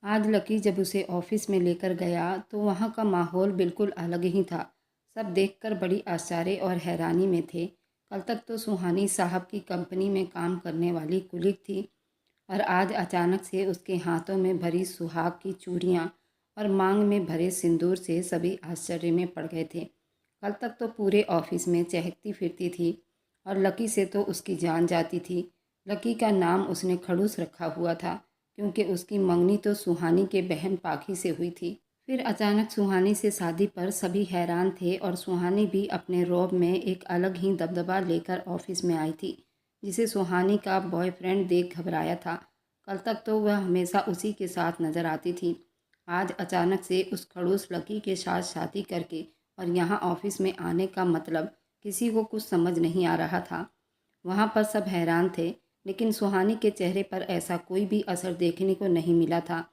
आज लकी जब उसे ऑफिस में लेकर गया तो वहाँ का माहौल बिल्कुल अलग ही था। सब देखकर बड़ी आश्चर्य और हैरानी में थे। कल तक तो सुहानी साहब की कंपनी में काम करने वाली कुलीग थी और आज अचानक से उसके हाथों में भरी सुहाग की चूड़ियाँ और मांग में भरे सिंदूर से सभी आश्चर्य में पड़ गए थे। कल तक तो पूरे ऑफिस में चहकती फिरती थी और लकी से तो उसकी जान जाती थी। लकी का नाम उसने खड़ूस रखा हुआ था क्योंकि उसकी मंगनी तो सुहानी के बहन पाखी से हुई थी। फिर अचानक सुहानी से शादी पर सभी हैरान थे और सुहानी भी अपने रौब में एक अलग ही दबदबा लेकर ऑफिस में आई थी, जिसे सुहानी का बॉयफ्रेंड देख घबराया था। कल तक तो वह हमेशा उसी के साथ नजर आती थी। आज अचानक से उस खड़ूस लकी के साथ शादी करके और यहाँ ऑफिस में आने का मतलब किसी को कुछ समझ नहीं आ रहा था। वहाँ पर सब हैरान थे, लेकिन सुहानी के चेहरे पर ऐसा कोई भी असर देखने को नहीं मिला था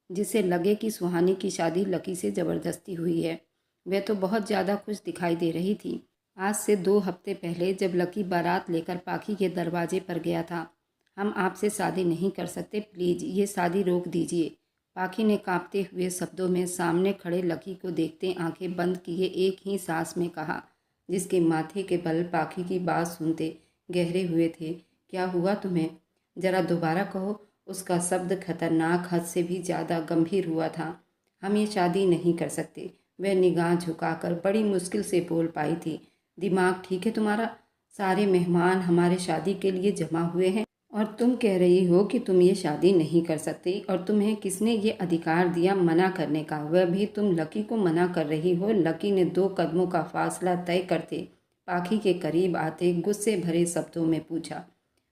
जिससे लगे कि सुहानी की शादी लकी से ज़बरदस्ती हुई है। वह तो बहुत ज़्यादा खुश दिखाई दे रही थी। आज से 2 हफ्ते पहले जब लकी बारात लेकर पाखी के दरवाजे पर गया था, हम आपसे शादी नहीं कर सकते, प्लीज़ ये शादी रोक दीजिए। पाखी ने कांपते हुए शब्दों में सामने खड़े लकी को देखते आंखें बंद किए एक ही सांस में कहा, जिसके माथे के बल पाखी की बात सुनते गहरे हुए थे। क्या हुआ तुम्हें? जरा दोबारा कहो। उसका शब्द खतरनाक हद से भी ज़्यादा गंभीर हुआ था। हम ये शादी नहीं कर सकते। वह निगाह झुकाकर बड़ी मुश्किल से बोल पाई थी। दिमाग ठीक है तुम्हारा? सारे मेहमान हमारे शादी के लिए जमा हुए हैं और तुम कह रही हो कि तुम ये शादी नहीं कर सकती। और तुम्हें किसने ये अधिकार दिया मना करने का? वह भी तुम लकी को मना कर रही हो। लकी ने 2 कदमों का फासला तय करते पाखी के करीब आते गुस्से भरे शब्दों में पूछा,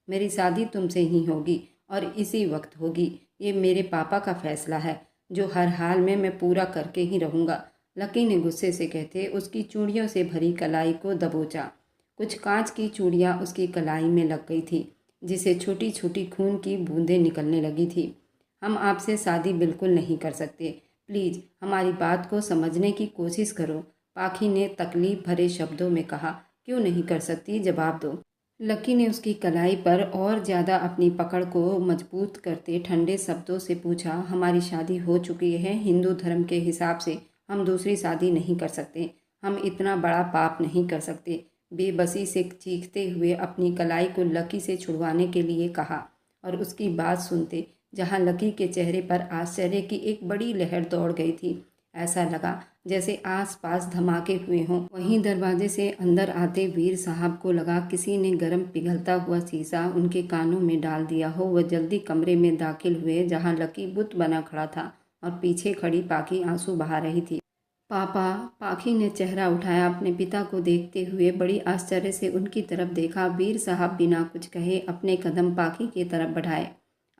मेरी शादी तुमसे ही होगी और इसी वक्त होगी। ये मेरे पापा का फैसला है जो हर हाल में मैं पूरा करके ही रहूँगा। लकी ने गुस्से से कहते उसकी चूड़ियों से भरी कलाई को दबोचा। कुछ कांच की चूड़ियाँ उसकी कलाई में लग गई थी, जिसे छोटी छोटी खून की बूंदें निकलने लगी थी। हम आपसे शादी बिल्कुल नहीं कर सकते, प्लीज़ हमारी बात को समझने की कोशिश करो, पाखी ने तकलीफ भरे शब्दों में कहा। क्यों नहीं कर सकती, जवाब दो। लकी ने उसकी कलाई पर और ज़्यादा अपनी पकड़ को मजबूत करते ठंडे शब्दों से पूछा, हमारी शादी हो चुकी है। हिंदू धर्म के हिसाब से हम दूसरी शादी नहीं कर सकते। हम इतना बड़ा पाप नहीं कर सकते। बेबसी से चीखते हुए अपनी कलाई को लकी से छुड़वाने के लिए कहा और उसकी बात सुनते जहाँ लकी के चेहरे पर आश्चर्य की एक बड़ी लहर दौड़ गई थी। ऐसा लगा जैसे आसपास धमाके हुए हों। वहीं दरवाजे से अंदर आते वीर साहब को लगा किसी ने गर्म पिघलता हुआ शीशा उनके कानों में डाल दिया हो। वह जल्दी कमरे में दाखिल हुए जहां लकी बुत बना खड़ा था और पीछे खड़ी पाखी आंसू बहा रही थी। पापा, पाखी ने चेहरा उठाया अपने पिता को देखते हुए बड़ी आश्चर्य से उनकी तरफ देखा। वीर साहब बिना कुछ कहे अपने कदम पाखी की तरफ बढ़ाए।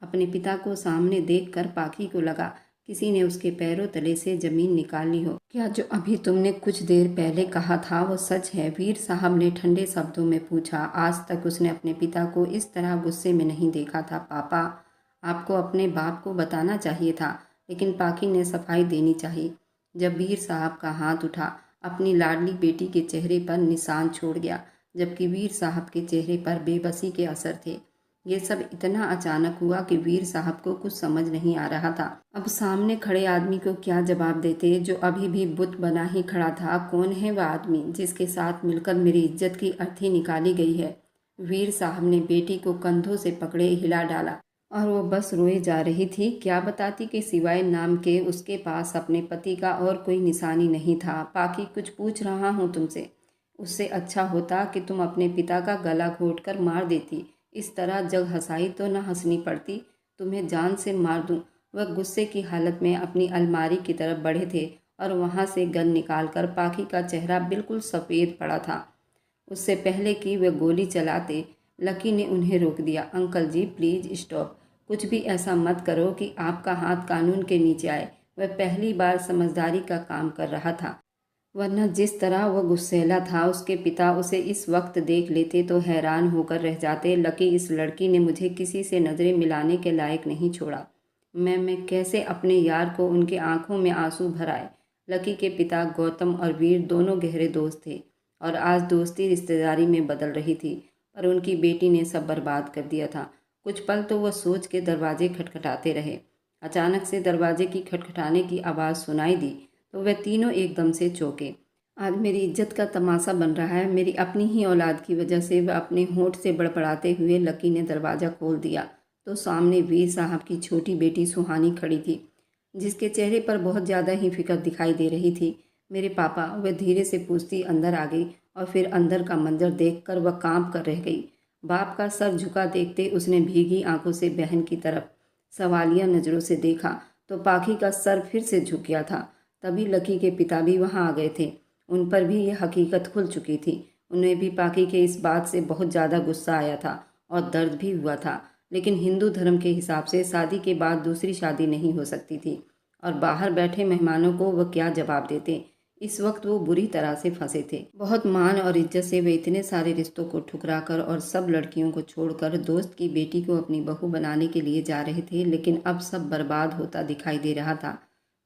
अपने पिता को सामने देखकर पाखी को लगा किसी ने उसके पैरों तले से जमीन निकाल ली हो। क्या जो अभी तुमने कुछ देर पहले कहा था वो सच है? वीर साहब ने ठंडे शब्दों में पूछा। आज तक उसने अपने पिता को इस तरह गुस्से में नहीं देखा था। पापा, आपको अपने बाप को बताना चाहिए था, लेकिन पाखी ने सफाई देनी चाहिए। जब वीर साहब का हाथ उठा अपनी लाडली बेटी के चेहरे पर निशान छोड़ गया, जबकि वीर साहब के चेहरे पर बेबसी के असर थे। ये सब इतना अचानक हुआ कि वीर साहब को कुछ समझ नहीं आ रहा था। अब सामने खड़े आदमी को क्या जवाब देते जो अभी भी बुत बना ही खड़ा था। कौन है वह आदमी जिसके साथ मिलकर मेरी इज्जत की अर्थी निकाली गई है? वीर साहब ने बेटी को कंधों से पकड़े हिला डाला और वो बस रोए जा रही थी। क्या बताती कि सिवाय नाम के उसके पास अपने पति का और कोई निशानी नहीं था। पाखी, कुछ पूछ रहा हूँ तुमसे। उससे अच्छा होता कि तुम अपने पिता का गला घोट कर मार देती। इस तरह जग हंसाई तो न हंसनी पड़ती। तुम्हें जान से मार दूं। वह गुस्से की हालत में अपनी अलमारी की तरफ बढ़े थे और वहां से गन निकालकर पाखी का चेहरा बिल्कुल सफ़ेद पड़ा था। उससे पहले कि वे गोली चलाते, लकी ने उन्हें रोक दिया। Uncle ji, please stop. कुछ भी ऐसा मत करो कि आपका हाथ कानून के नीचे आए। वह पहली बार समझदारी का काम कर रहा था, वरना जिस तरह वह गुस्सैला था उसके पिता उसे इस वक्त देख लेते तो हैरान होकर रह जाते। लकी, इस लड़की ने मुझे किसी से नज़रें मिलाने के लायक नहीं छोड़ा। मैं कैसे अपने यार को उनके आंखों में आंसू भराए। लकी के पिता गौतम और वीर दोनों गहरे दोस्त थे और आज दोस्ती रिश्तेदारी में बदल रही थी, पर उनकी बेटी ने सब बर्बाद कर दिया था। कुछ पल तो वह सोच के दरवाजे खटखटाते रहे। अचानक से दरवाजे की खटखटाने की आवाज़ सुनाई दी तो वे तीनों एकदम से चौंके। आज मेरी इज्जत का तमाशा बन रहा है। मेरी अपनी ही औलाद की वजह से वह अपने होंठ से बड़बड़ाते हुए लकी ने दरवाज़ा खोल दिया तो सामने वीर साहब की छोटी बेटी सुहानी खड़ी थी, जिसके चेहरे पर बहुत ज़्यादा ही फिक्र दिखाई दे रही थी। मेरे पापा, वह धीरे से पूछती अंदर आ गई और फिर अंदर का मंजर देखकर वह कांप कर रह गई। बाप का सर झुका देखते उसने भीगी आंखों से बहन की तरफ सवालिया नज़रों से देखा तो पाखी का सर फिर से झुक गया था। तभी लकी के पिता भी वहां आ गए थे। उन पर भी यह हकीकत खुल चुकी थी। उन्हें भी पाखी के इस बात से बहुत ज़्यादा गुस्सा आया था और दर्द भी हुआ था। लेकिन हिंदू धर्म के हिसाब से शादी के बाद दूसरी शादी नहीं हो सकती थी और बाहर बैठे मेहमानों को वह क्या जवाब देते। इस वक्त वो बुरी तरह से फंसे थे। बहुत मान और इज्जत से वे इतने सारे रिश्तों को ठुकराकर और सब लड़कियों को छोड़कर दोस्त की बेटी को अपनी बहू बनाने के लिए जा रहे थे, लेकिन अब सब बर्बाद होता दिखाई दे रहा था।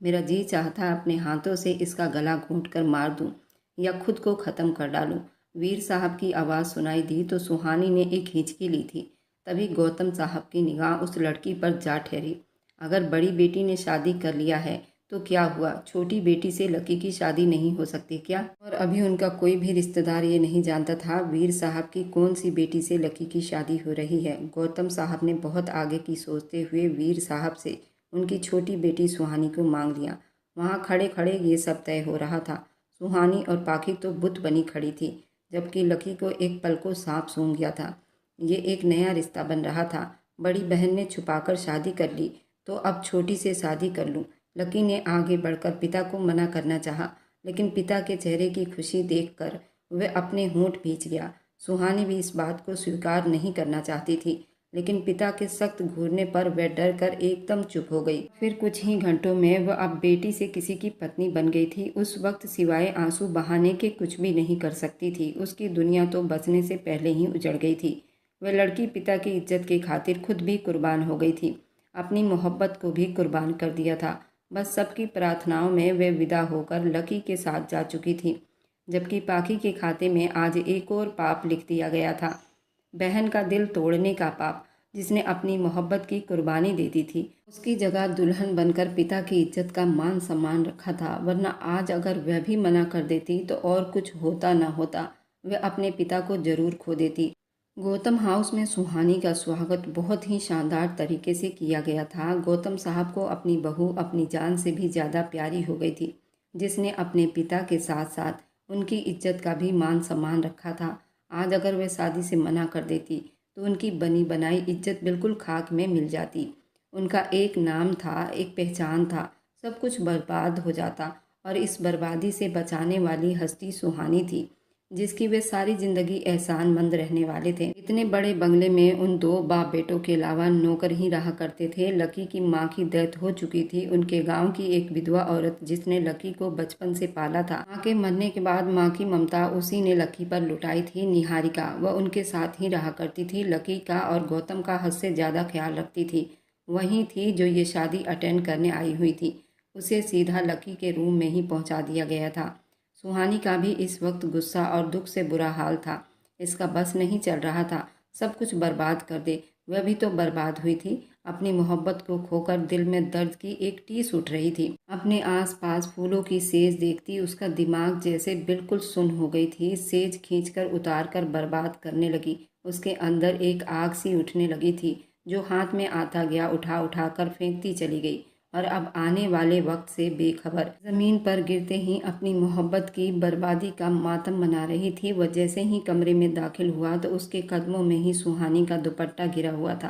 मेरा जी चाहता अपने हाथों से इसका गला घोंट कर मार दूं या खुद को ख़त्म कर डालूं। वीर साहब की आवाज़ सुनाई दी तो सुहानी ने एक हिचकी ली थी। तभी गौतम साहब की निगाह उस लड़की पर जा ठहरी। अगर बड़ी बेटी ने शादी कर लिया है तो क्या हुआ, छोटी बेटी से लकी की शादी नहीं हो सकती क्या? और अभी उनका कोई भी रिश्तेदार ये नहीं जानता था वीर साहब की कौन सी बेटी से लकी की शादी हो रही है। गौतम साहब ने बहुत आगे की सोचते हुए वीर साहब से उनकी छोटी बेटी सुहानी को मांग लिया। वहाँ खड़े खड़े ये सब तय हो रहा था। सुहानी और पाखी तो बुत बनी खड़ी थी, जबकि लकी को एक पल को सांप सूंघ गया था। ये एक नया रिश्ता बन रहा था। बड़ी बहन ने छुपाकर शादी कर ली तो अब छोटी से शादी कर लूँ। लकी ने आगे बढ़कर पिता को मना करना चाहा, लेकिन पिता के चेहरे की खुशी देखकर वह अपने होंठ भींच गया। सुहानी भी इस बात को स्वीकार नहीं करना चाहती थी, लेकिन पिता के सख्त घूरने पर वह डर कर एकदम चुप हो गई। फिर कुछ ही घंटों में वह अब बेटी से किसी की पत्नी बन गई थी। उस वक्त सिवाय आंसू बहाने के कुछ भी नहीं कर सकती थी। उसकी दुनिया तो बसने से पहले ही उजड़ गई थी। वह लड़की पिता की इज्जत की खातिर खुद भी कुर्बान हो गई थी, अपनी मोहब्बत को भी कुर्बान कर दिया था। बस सबकी प्रार्थनाओं में वे विदा होकर लकी के साथ जा चुकी थी, जबकि पाखी के खाते में आज एक और पाप लिख दिया गया था, बहन का दिल तोड़ने का पाप। जिसने अपनी मोहब्बत की कुर्बानी दे दी थी, उसकी जगह दुल्हन बनकर पिता की इज्जत का मान सम्मान रखा था। वरना आज अगर वह भी मना कर देती तो और कुछ होता न होता, वह अपने पिता को जरूर खो देती। गौतम हाउस में सुहानी का स्वागत बहुत ही शानदार तरीके से किया गया था। गौतम साहब को अपनी बहू अपनी जान से भी ज़्यादा प्यारी हो गई थी, जिसने अपने पिता के साथ साथ उनकी इज्जत का भी मान सम्मान रखा था। आज अगर वह शादी से मना कर देती तो उनकी बनी बनाई इज्जत बिल्कुल खाक में मिल जाती। उनका एक नाम था, एक पहचान था, सब कुछ बर्बाद हो जाता। और इस बर्बादी से बचाने वाली हस्ती सुहानी थी, जिसकी वे सारी जिंदगी एहसानमंद रहने वाले थे। इतने बड़े बंगले में उन दो बाप बेटों के अलावा नौकर ही रहा करते थे। लकी की माँ की डेथ हो चुकी थी। उनके गांव की एक विधवा औरत जिसने लकी को बचपन से पाला था, माँ के मरने के बाद माँ की ममता उसी ने लकी पर लुटाई थी। निहारिका वह उनके साथ ही रहा करती थी। लकी का और गौतम का हद से ज़्यादा ख्याल रखती थी। वही थी जो ये शादी अटेंड करने आई हुई थी। उसे सीधा लकी के रूम में ही पहुँचा दिया गया था। सुहानी का भी इस वक्त गुस्सा और दुख से बुरा हाल था। इसका बस नहीं चल रहा था सब कुछ बर्बाद कर दे। वह भी तो बर्बाद हुई थी। अपनी मोहब्बत को खोकर दिल में दर्द की एक टीस उठ रही थी। अपने आसपास फूलों की सेज देखती उसका दिमाग जैसे बिल्कुल सुन्न हो गई थी। सेज खींचकर उतार कर बर्बाद करने लगी। उसके अंदर एक आग सी उठने लगी थी, जो हाथ में आता गया उठा उठा कर फेंकती चली गई और अब आने वाले वक्त से बेखबर जमीन पर गिरते ही अपनी मोहब्बत की बर्बादी का मातम मना रही थी। वह जैसे ही कमरे में दाखिल हुआ तो उसके कदमों में ही सुहानी का दुपट्टा गिरा हुआ था।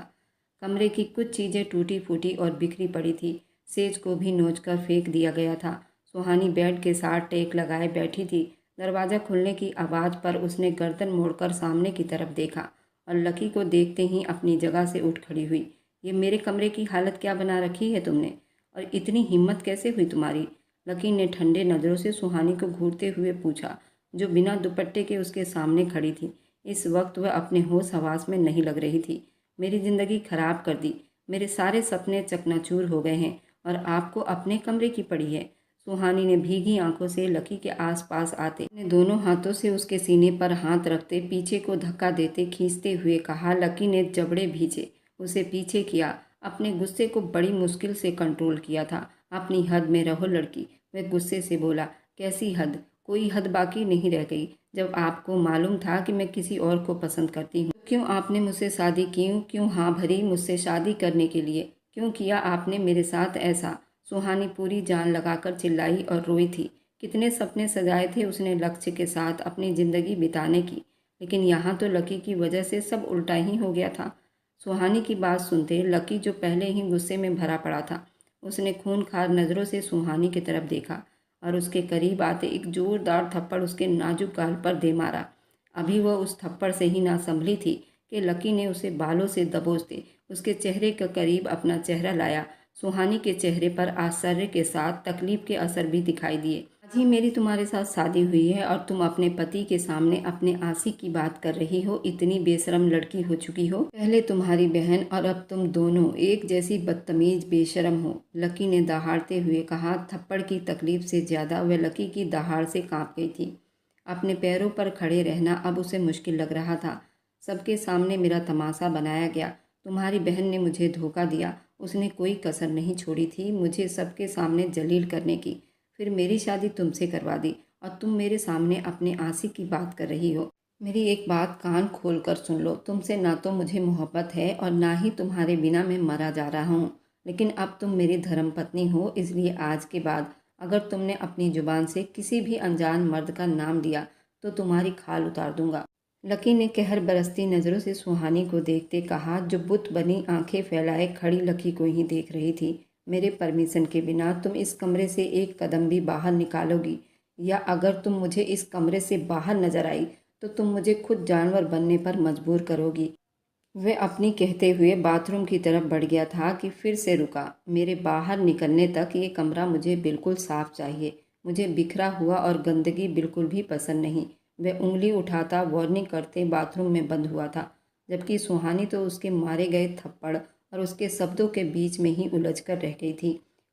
कमरे की कुछ चीज़ें टूटी फूटी और बिखरी पड़ी थी। सेज को भी नोच कर फेंक दिया गया था। सुहानी बेड के साथ टेक लगाए बैठी थी। दरवाज़ा खुलने की आवाज़ पर उसने गर्दन मोड़कर सामने की तरफ देखा और लकी को देखते ही अपनी जगह से उठ खड़ी हुई। ये मेरे कमरे की हालत क्या बना रखी है तुमने, और इतनी हिम्मत कैसे हुई तुम्हारी? लकी ने ठंडे नज़रों से सुहानी को घूरते हुए पूछा, जो बिना दुपट्टे के उसके सामने खड़ी थी। इस वक्त वह अपने होश हवास में नहीं लग रही थी। मेरी ज़िंदगी खराब कर दी, मेरे सारे सपने चकनाचूर हो गए हैं और आपको अपने कमरे की पड़ी है। सुहानी ने भीगी आंखों से लकी के आसपास आते अपने दोनों हाथों से उसके सीने पर हाथ रखते पीछे को धक्का देते खींचते हुए कहा। लकी ने जबड़े भींचे, उसे पीछे किया। अपने गुस्से को बड़ी मुश्किल से कंट्रोल किया था। अपनी हद में रहो लड़की, वह गुस्से से बोला। कैसी हद? कोई हद बाकी नहीं रह गई। जब आपको मालूम था कि मैं किसी और को पसंद करती हूँ, तो क्यों आपने मुझसे शादी की? क्यों हाँ भरी मुझसे शादी करने के लिए? क्यों किया आपने मेरे साथ ऐसा? सुहानी पूरी जान लगाकर चिल्लाई और रोई थी। कितने सपने सजाए थे उसने लक्ष्य के साथ अपनी ज़िंदगी बिताने की, लेकिन यहाँ तो लकी की वजह से सब उल्टा ही हो गया था। सुहानी की बात सुनते लकी, जो पहले ही गुस्से में भरा पड़ा था, उसने खूनखार नज़रों से सुहानी की तरफ देखा और उसके करीब आते एक जोरदार थप्पड़ उसके नाजुक गाल पर दे मारा। अभी वह उस थप्पड़ से ही ना संभली थी कि लकी ने उसे बालों से दबोचते उसके चेहरे के करीब अपना चेहरा लाया। सुहानी के चेहरे पर आश्चर्य के साथ तकलीफ के असर भी दिखाई दिए। आज ही मेरी तुम्हारे साथ शादी हुई है और तुम अपने पति के सामने अपने आशिक की बात कर रही हो। इतनी बेशरम लड़की हो चुकी हो। पहले तुम्हारी बहन और अब तुम दोनों एक जैसी बदतमीज बेशरम हो, लकी ने दहाड़ते हुए कहा। थप्पड़ की तकलीफ से ज्यादा वह लकी की दहाड़ से कांप गई थी। अपने पैरों पर खड़े रहना अब उसे मुश्किल लग रहा था। सबके सामने मेरा तमाशा बनाया गया। तुम्हारी बहन ने मुझे धोखा दिया। उसने कोई कसर नहीं छोड़ी थी मुझे सबके सामने जलील करने की। फिर मेरी शादी तुमसे करवा दी और तुम मेरे सामने अपने आशिक की बात कर रही हो। मेरी एक बात कान खोल कर सुन लो। तुमसे ना तो मुझे मोहब्बत है और ना ही तुम्हारे बिना मैं मरा जा रहा हूँ। लेकिन अब तुम मेरी धर्मपत्नी हो, इसलिए आज के बाद अगर तुमने अपनी जुबान से किसी भी अनजान मर्द का नाम लिया तो तुम्हारी खाल उतार दूंगा। लकी ने कहर बरसती नज़रों से सुहानी को देखते कहा, जो बुत बनी आंखें फैलाए खड़ी लकी को ही देख रही थी। मेरे परमिशन के बिना तुम इस कमरे से एक कदम भी बाहर निकालोगी, या अगर तुम मुझे इस कमरे से बाहर नजर आई तो तुम मुझे खुद जानवर बनने पर मजबूर करोगी। वह अपनी कहते हुए बाथरूम की तरफ बढ़ गया था कि फिर से रुका। मेरे बाहर निकलने तक ये कमरा मुझे बिल्कुल साफ चाहिए। मुझे बिखरा हुआ और गंदगी बिल्कुल भी पसंद नहीं। वह उंगली उठाता वार्निंग करते बाथरूम में बंद हुआ था, जबकि सुहानी तो उसके मारे गए थप्पड़ और उसके शब्दों के बीच में ही उलझ कर रह गई थी।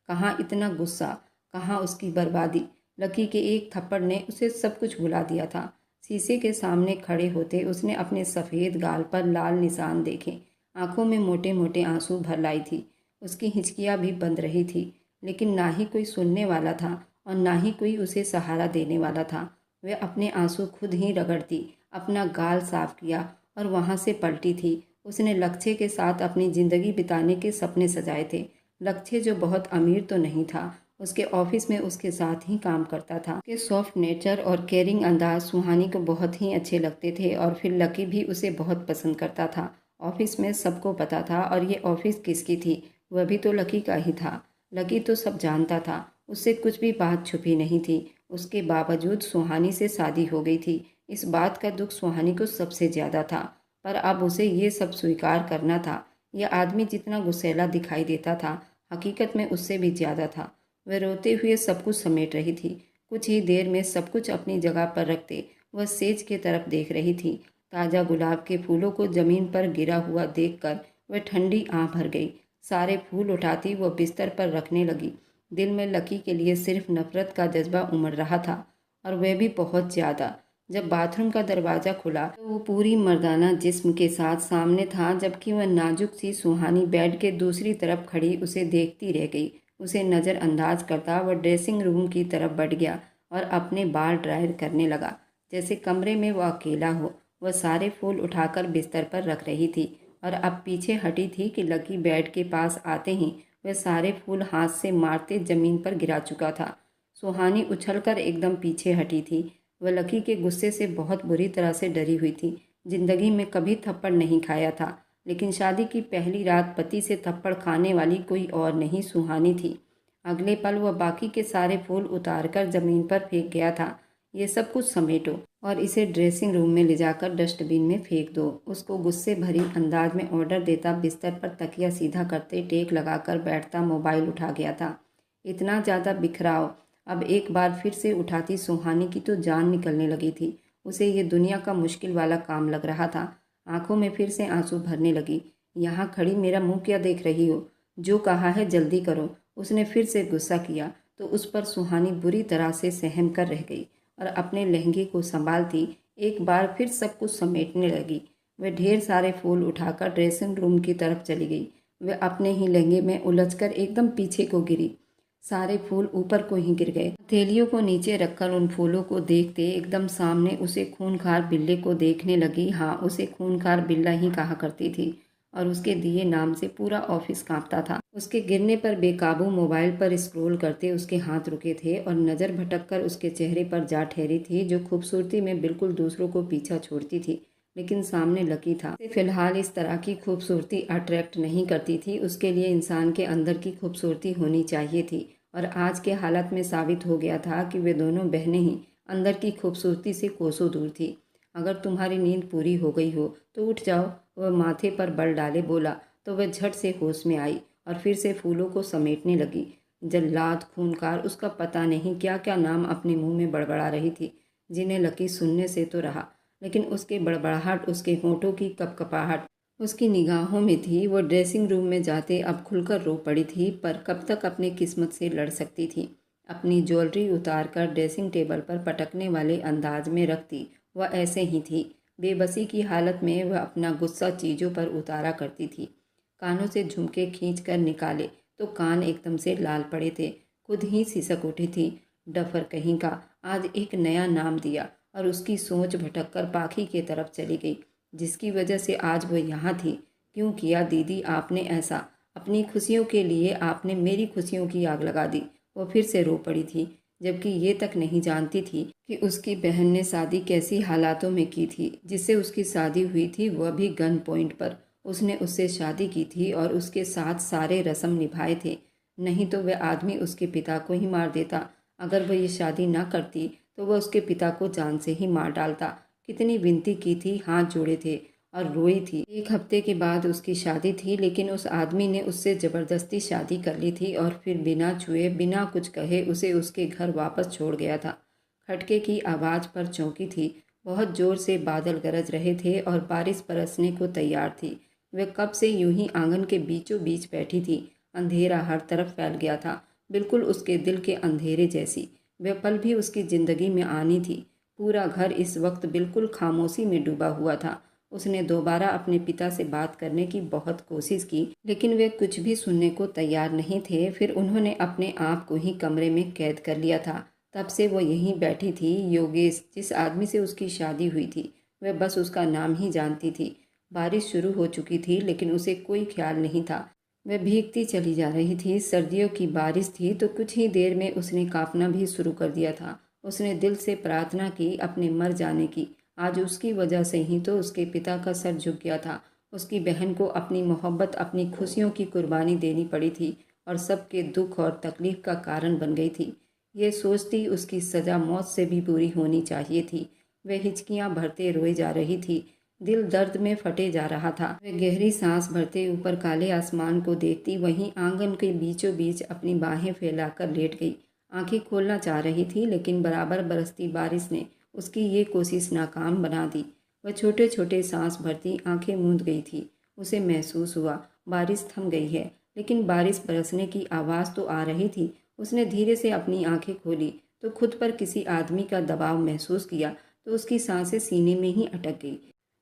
कहाँ इतना गुस्सा, कहाँ उसकी बर्बादी। लकी के एक थप्पड़ ने उसे सब कुछ भुला दिया था। शीशे के सामने खड़े होते उसने अपने सफ़ेद गाल पर लाल निशान देखे। आंखों में मोटे मोटे आंसू भर लाई थी। उसकी हिचकियाँ भी बंद रही थी, लेकिन ना ही कोई सुनने वाला था और ना ही कोई उसे सहारा देने वाला था। वह अपने आंसू खुद ही रगड़ती, अपना गाल साफ किया और वहाँ से पलटी थी। उसने लक्ष्य के साथ अपनी ज़िंदगी बिताने के सपने सजाए थे। लक्ष्य जो बहुत अमीर तो नहीं था, उसके ऑफिस में उसके साथ ही काम करता था। उसके सॉफ्ट नेचर और केयरिंग अंदाज सुहानी को बहुत ही अच्छे लगते थे और फिर लकी भी उसे बहुत पसंद करता था। ऑफिस में सबको पता था और ये ऑफिस किसकी थी, वह भी तो लकी का ही था। लकी तो सब जानता था, उससे कुछ भी बात छुपी नहीं थी। उसके बावजूद सुहानी से शादी हो गई थी। इस बात का दुख सुहानी को सबसे ज़्यादा था, पर अब उसे ये सब स्वीकार करना था। यह आदमी जितना गुस्सैला दिखाई देता था, हकीकत में उससे भी ज़्यादा था। वह रोते हुए सब कुछ समेट रही थी। कुछ ही देर में सब कुछ अपनी जगह पर रखते वह सेज की तरफ देख रही थी। ताज़ा गुलाब के फूलों को जमीन पर गिरा हुआ देखकर वह ठंडी आह भर गई। सारे फूल उठाती वह बिस्तर पर रखने लगी। दिल में लकी के लिए सिर्फ नफरत का जज्बा उमड़ रहा था, और वह भी बहुत ज़्यादा। जब बाथरूम का दरवाज़ा खुला तो वो पूरी मर्दाना जिस्म के साथ सामने था, जबकि वह नाजुक सी सुहानी बेड के दूसरी तरफ खड़ी उसे देखती रह गई। उसे नज़रअंदाज करता वह ड्रेसिंग रूम की तरफ बढ़ गया और अपने बाल ड्रायर करने लगा, जैसे कमरे में वह अकेला हो। वह सारे फूल उठाकर बिस्तर पर रख रही थी और अब पीछे हटी थी कि लकी बेड के पास आते ही वह सारे फूल हाथ से मारते जमीन पर गिरा चुका था। सुहानी उछलकर एकदम पीछे हटी थी। वह लकी के गुस्से से बहुत बुरी तरह से डरी हुई थी। जिंदगी में कभी थप्पड़ नहीं खाया था, लेकिन शादी की पहली रात पति से थप्पड़ खाने वाली कोई और नहीं, सुहानी थी। अगले पल वह बाकी के सारे फूल उतारकर जमीन पर फेंक गया था। ये सब कुछ समेटो और इसे ड्रेसिंग रूम में ले जाकर डस्टबिन में फेंक दो, उसको गुस्से भरी अंदाज में ऑर्डर देता बिस्तर पर तकिया सीधा करते टेक लगाकर बैठता मोबाइल उठा गया था। इतना ज़्यादा बिखराव अब एक बार फिर से उठाती सुहानी की तो जान निकलने लगी थी। उसे ये दुनिया का मुश्किल वाला काम लग रहा था। आंखों में फिर से आंसू भरने लगी। यहाँ खड़ी मेरा मुंह क्या देख रही हो? जो कहा है जल्दी करो। उसने फिर से गुस्सा किया तो उस पर सुहानी बुरी तरह से सहम कर रह गई और अपने लहंगे को संभालती एक बार फिर सब कुछ समेटने लगी। वह ढेर सारे फूल उठाकर ड्रेसिंग रूम की तरफ चली गई। वह अपने ही लहंगे में उलझकर एकदम पीछे को गिरी। सारे फूल ऊपर को ही गिर गए। हथेलियों को नीचे रखकर उन फूलों को देखते एकदम सामने उसे खूंखार बिल्ले को देखने लगी। हाँ, उसे खूंखार बिल्ला ही कहा करती थी और उसके दिए नाम से पूरा ऑफिस कांपता था। उसके गिरने पर बेकाबू मोबाइल पर स्क्रॉल करते उसके हाथ रुके थे और नज़र भटककर उसके चेहरे पर जा ठहरी थी, जो खूबसूरती में बिल्कुल दूसरों को पीछा छोड़ती थी। लेकिन सामने लकी था। फिलहाल इस तरह की खूबसूरती अट्रैक्ट नहीं करती थी। उसके लिए इंसान के अंदर की खूबसूरती होनी चाहिए थी और आज के हालत में साबित हो गया था कि वे दोनों बहनें ही अंदर की खूबसूरती से कोसों दूर थी। अगर तुम्हारी नींद पूरी हो गई हो तो उठ जाओ, वह माथे पर बल डाले बोला। तो वह झट से होश में आई और फिर से फूलों को समेटने लगी। जल्लाद, खूनकार, उसका पता नहीं क्या क्या नाम अपने मुंह में बड़बड़ा रही थी, जिन्हें लकी सुनने से तो रहा, लेकिन उसके बड़बड़ाहट, उसके होंठों की कपकपाहट उसकी निगाहों में थी। वो ड्रेसिंग रूम में जाते अब खुलकर रो पड़ी थी, पर कब तक अपनी किस्मत से लड़ सकती थी। अपनी ज्वेलरी उतार कर ड्रेसिंग टेबल पर पटकने वाले अंदाज में रखती वह ऐसे ही थी। बेबसी की हालत में वह अपना गुस्सा चीज़ों पर उतारा करती थी। कानों से झुमके खींच कर निकाले तो कान एकदम से लाल पड़े थे। खुद ही सिसक उठी थी। डफर कहीं का, आज एक नया नाम दिया और उसकी सोच भटककर पाखी की तरफ चली गई, जिसकी वजह से आज वह यहाँ थी। क्यों किया दीदी आपने ऐसा? अपनी खुशियों के लिए आपने मेरी खुशियों की आग लगा दी। वो फिर से रो पड़ी थी, जबकि ये तक नहीं जानती थी कि उसकी बहन ने शादी कैसी हालातों में की थी। जिससे उसकी शादी हुई थी वह भी गन पॉइंट पर। उसने उससे शादी की थी और उसके साथ सारे रस्म निभाए थे। नहीं तो वह आदमी उसके पिता को ही मार देता। अगर वह ये शादी ना करती तो वह उसके पिता को जान से ही मार डालता। कितनी विनती की थी, हाथ जोड़े थे और रोई थी। एक हफ्ते के बाद उसकी शादी थी, लेकिन उस आदमी ने उससे ज़बरदस्ती शादी कर ली थी और फिर बिना छुए बिना कुछ कहे उसे उसके घर वापस छोड़ गया था। खटके की आवाज़ पर चौंकी थी। बहुत ज़ोर से बादल गरज रहे थे और बारिश बरसने को तैयार थी। वह कब से यूं ही आंगन के बीचों बीच बैठी थी। अंधेरा हर तरफ फैल गया था, बिल्कुल उसके दिल के अंधेरे जैसी। वह पल भी उसकी ज़िंदगी में आनी थी। पूरा घर इस वक्त बिल्कुल खामोशी में डूबा हुआ था। उसने दोबारा अपने पिता से बात करने की बहुत कोशिश की, लेकिन वे कुछ भी सुनने को तैयार नहीं थे। फिर उन्होंने अपने आप को ही कमरे में कैद कर लिया था। तब से वो यहीं बैठी थी। योगेश, जिस आदमी से उसकी शादी हुई थी, वह बस उसका नाम ही जानती थी। बारिश शुरू हो चुकी थी, लेकिन उसे कोई ख्याल नहीं था। वह भीगती चली जा रही थी। सर्दियों की बारिश थी तो कुछ ही देर में उसने कांपना भी शुरू कर दिया था। उसने दिल से प्रार्थना की अपने मर जाने की। आज उसकी वजह से ही तो उसके पिता का सर झुक गया था। उसकी बहन को अपनी मोहब्बत, अपनी खुशियों की कुर्बानी देनी पड़ी थी और सबके दुख और तकलीफ का कारण बन गई थी। ये सोचती उसकी सज़ा मौत से भी बुरी होनी चाहिए थी। वह हिचकियाँ भरते रोए जा रही थी। दिल दर्द में फटे जा रहा था। वह गहरी सांस भरते ऊपर काले आसमान को देखती वहीं आंगन के बीचों बीच अपनी बाहें फैलाकर लेट गई। आंखें खोलना चाह रही थी, लेकिन बराबर बरसती बारिश ने उसकी ये कोशिश नाकाम बना दी। वह छोटे छोटे सांस भरती आंखें मूंद गई थी। उसे महसूस हुआ बारिश थम गई है, लेकिन बारिश बरसने की आवाज़ तो आ रही थी। उसने धीरे से अपनी आंखें खोली तो खुद पर किसी आदमी का दबाव महसूस किया, तो उसकी सांसें सीने में ही अटक गई।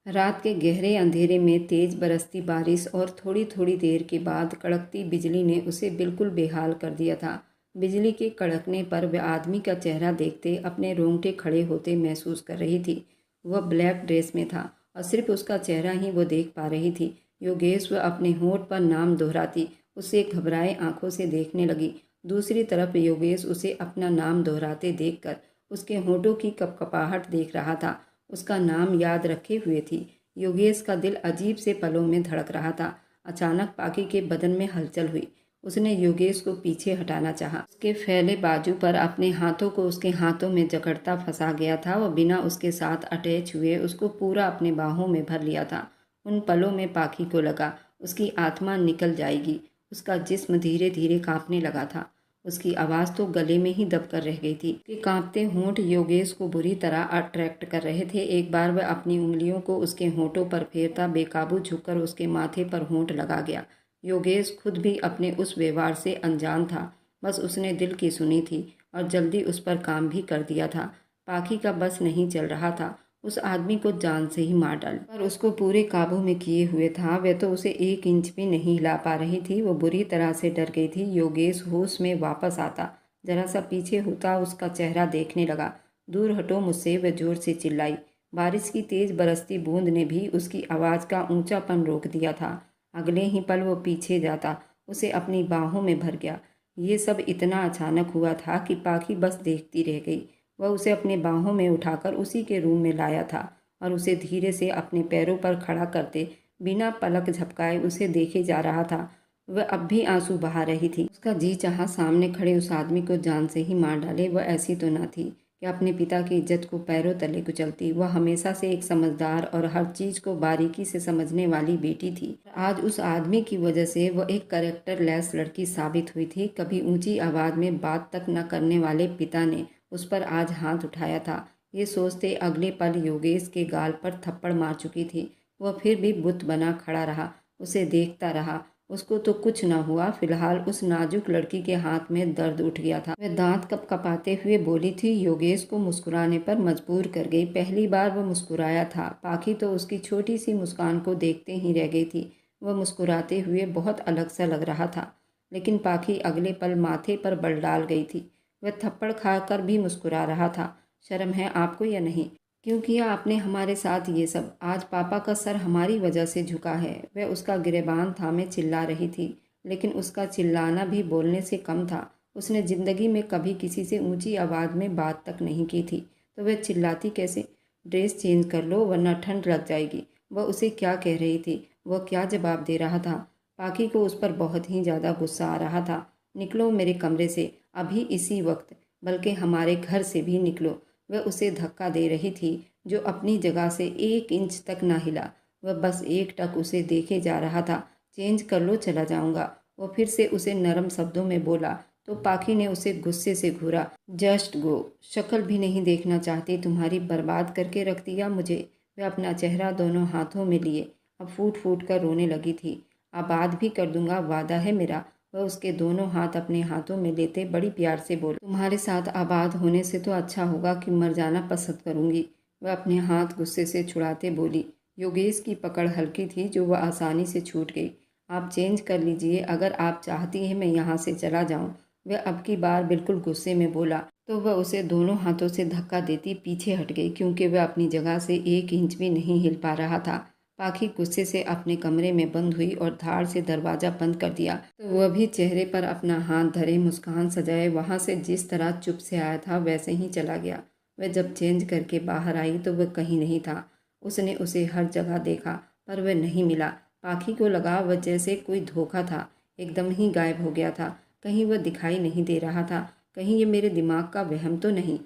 रात के गहरे अंधेरे में तेज बरसती बारिश और थोड़ी थोड़ी देर के बाद कड़कती बिजली ने उसे बिल्कुल बेहाल कर दिया था। बिजली के कड़कने पर वह आदमी का चेहरा देखते अपने रोंगटे खड़े होते महसूस कर रही थी। वह ब्लैक ड्रेस में था और सिर्फ उसका चेहरा ही वो देख पा रही थी। योगेश, वह अपने होंठ पर नाम दोहराती उसे घबराए आंखों से देखने लगी। दूसरी तरफ योगेश उसे अपना नाम दोहराते देखकर उसके होंठों की कपकपाहट देख रहा था। उसका नाम याद रखे हुए थी। योगेश का दिल अजीब से पलों में धड़क रहा था। अचानक पाकी के बदन में हलचल हुई। उसने योगेश को पीछे हटाना चाहा। उसके फैले बाजू पर अपने हाथों को उसके हाथों में जकड़ता फंसा गया था। वह बिना उसके साथ अटैच हुए उसको पूरा अपने बाहों में भर लिया था। उन पलों में पाखी को लगा उसकी आत्मा निकल जाएगी। उसका जिस्म धीरे धीरे कांपने लगा था। उसकी आवाज़ तो गले में ही दबकर रह गई थी कि कांपते होंठ योगेश को बुरी तरह अट्रैक्ट कर रहे थे। एक बार वह अपनी उंगलियों को उसके होंठों पर फेरता बेकाबू झुककर उसके माथे पर होंठ लगा गया। योगेश खुद भी अपने उस व्यवहार से अनजान था। बस उसने दिल की सुनी थी और जल्दी उस पर काम भी कर दिया था। पाखी का बस नहीं चल रहा था। उस आदमी को जान से ही मार डाले, पर उसको पूरे काबू में किए हुए था। वह तो उसे 1 इंच भी नहीं हिला पा रही थी। वो बुरी तरह से डर गई थी। योगेश होश में वापस आता, जरा सा पीछे होता, उसका चेहरा देखने लगा। दूर हटो मुझसे, वह जोर से चिल्लाई। बारिश की तेज बरसती बूंद ने भी उसकी आवाज़ का ऊंचापन रोक दिया था। अगले ही पल वो पीछे जाता, उसे अपनी बाहों में भर गया। ये सब इतना अचानक हुआ था कि पाखी बस देखती रह गई। वह उसे अपने बाहों में उठाकर उसी के रूम में लाया था और उसे धीरे से अपने पैरों पर खड़ा करते बिना पलक झपकाए उसे देखे जा रहा था। वह अब भी आंसू बहा रही थी। उसका जी चाहा सामने खड़े उस आदमी को जान से ही मार डाले। वह ऐसी तो न थी कि अपने पिता की इज्जत को पैरों तले कुचलती। वह हमेशा से एक समझदार और हर चीज़ को बारीकी से समझने वाली बेटी थी। आज उस आदमी की वजह से वह एक कैरेक्टर लेस लड़की साबित हुई थी। कभी ऊंची आवाज़ में बात तक न करने वाले पिता ने उस पर आज हाथ उठाया था। ये सोचते अगले पल योगेश के गाल पर थप्पड़ मार चुकी थी। वह फिर भी बुत बना खड़ा रहा, उसे देखता रहा। उसको तो कुछ न हुआ। फिलहाल उस नाजुक लड़की के हाथ में दर्द उठ गया था। वह दांत कपकपाते हुए बोली थी। योगेश को मुस्कुराने पर मजबूर कर गई। पहली बार वह मुस्कुराया था। पाखी तो उसकी छोटी सी मुस्कान को देखते ही रह गई थी। वह मुस्कुराते हुए बहुत अलग सा लग रहा था, लेकिन पाखी अगले पल माथे पर बल डाल गई थी। वह थप्पड़ खाकर भी मुस्कुरा रहा था। शर्म है आपको या नहीं? क्यों किया आपने हमारे साथ ये सब? आज पापा का सर हमारी वजह से झुका है। वह उसका गिरेबान थामे चिल्ला रही थी, लेकिन उसका चिल्लाना भी बोलने से कम था। उसने जिंदगी में कभी किसी से ऊंची आवाज़ में बात तक नहीं की थी, तो वह चिल्लाती कैसे? ड्रेस चेंज कर लो वरना ठंड लग जाएगी। वह उसे क्या कह रही थी? वह क्या जवाब दे रहा था? पाखी को उस पर बहुत ही ज़्यादा गुस्सा आ रहा था। निकलो मेरे कमरे से, अभी इसी वक्त, बल्कि हमारे घर से भी निकलो। वह उसे धक्का दे रही थी, जो अपनी जगह से 1 इंच तक न हिला। वह बस एकटक उसे देखे जा रहा था। चेंज कर लो, चला जाऊंगा। वो फिर से उसे नरम शब्दों में बोला, तो पाखी ने उसे गुस्से से घूरा। जस्ट गो, शक्ल भी नहीं देखना चाहती तुम्हारी, बर्बाद करके रख दिया मुझे। वह अपना चेहरा दोनों हाथों में लिए अब फूट फूट कर रोने लगी थी। आबाद भी कर दूंगा, वादा है मेरा। वह उसके दोनों हाथ अपने हाथों में लेते बड़ी प्यार से बोली, तुम्हारे साथ आबाद होने से तो अच्छा होगा कि मर जाना पसंद करूंगी। वह अपने हाथ गुस्से से छुड़ाते बोली। योगेश की पकड़ हल्की थी, जो वह आसानी से छूट गई। आप चेंज कर लीजिए, अगर आप चाहती हैं मैं यहाँ से चला जाऊँ। वह अब की बार बिल्कुल गुस्से में बोला, तो वह उसे दोनों हाथों से धक्का देती पीछे हट गई, क्योंकि वह अपनी जगह से 1 इंच भी नहीं हिल पा रहा था। पाखी गुस्से से अपने कमरे में बंद हुई और धाड़ से दरवाज़ा बंद कर दिया, तो वह भी चेहरे पर अपना हाथ धरे मुस्कान सजाए वहाँ से जिस तरह चुप से आया था वैसे ही चला गया। वह जब चेंज करके बाहर आई तो वह कहीं नहीं था। उसने उसे हर जगह देखा, पर वह नहीं मिला। पाखी को लगा वह जैसे कोई धोखा था, एकदम ही गायब हो गया था। कहीं वह दिखाई नहीं दे रहा था। कहीं ये मेरे दिमाग का वहम तो नहीं?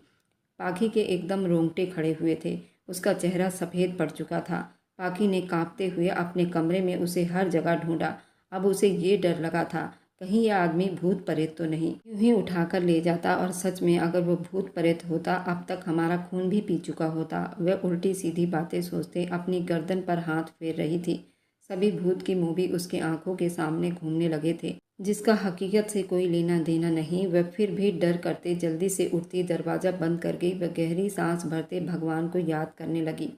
पाखी के एकदम रोंगटे खड़े हुए थे। उसका चेहरा सफ़ेद पड़ चुका था। पाखी ने कांपते हुए अपने कमरे में उसे हर जगह ढूंढा। अब उसे ये डर लगा था, कहीं यह आदमी भूत प्रेत तो नहीं। यूं ही उठाकर ले जाता, और सच में अगर वो भूत प्रेत होता अब तक हमारा खून भी पी चुका होता। वह उल्टी सीधी बातें सोचते अपनी गर्दन पर हाथ फेर रही थी। सभी भूत की मूवी उसकी आंखों के सामने घूमने लगे थे, जिसका हकीकत से कोई लेना देना नहीं। वह फिर भी डर करते जल्दी से उठती दरवाज़ा बंद कर गई। वह गहरी सांस भरते भगवान को याद करने लगी।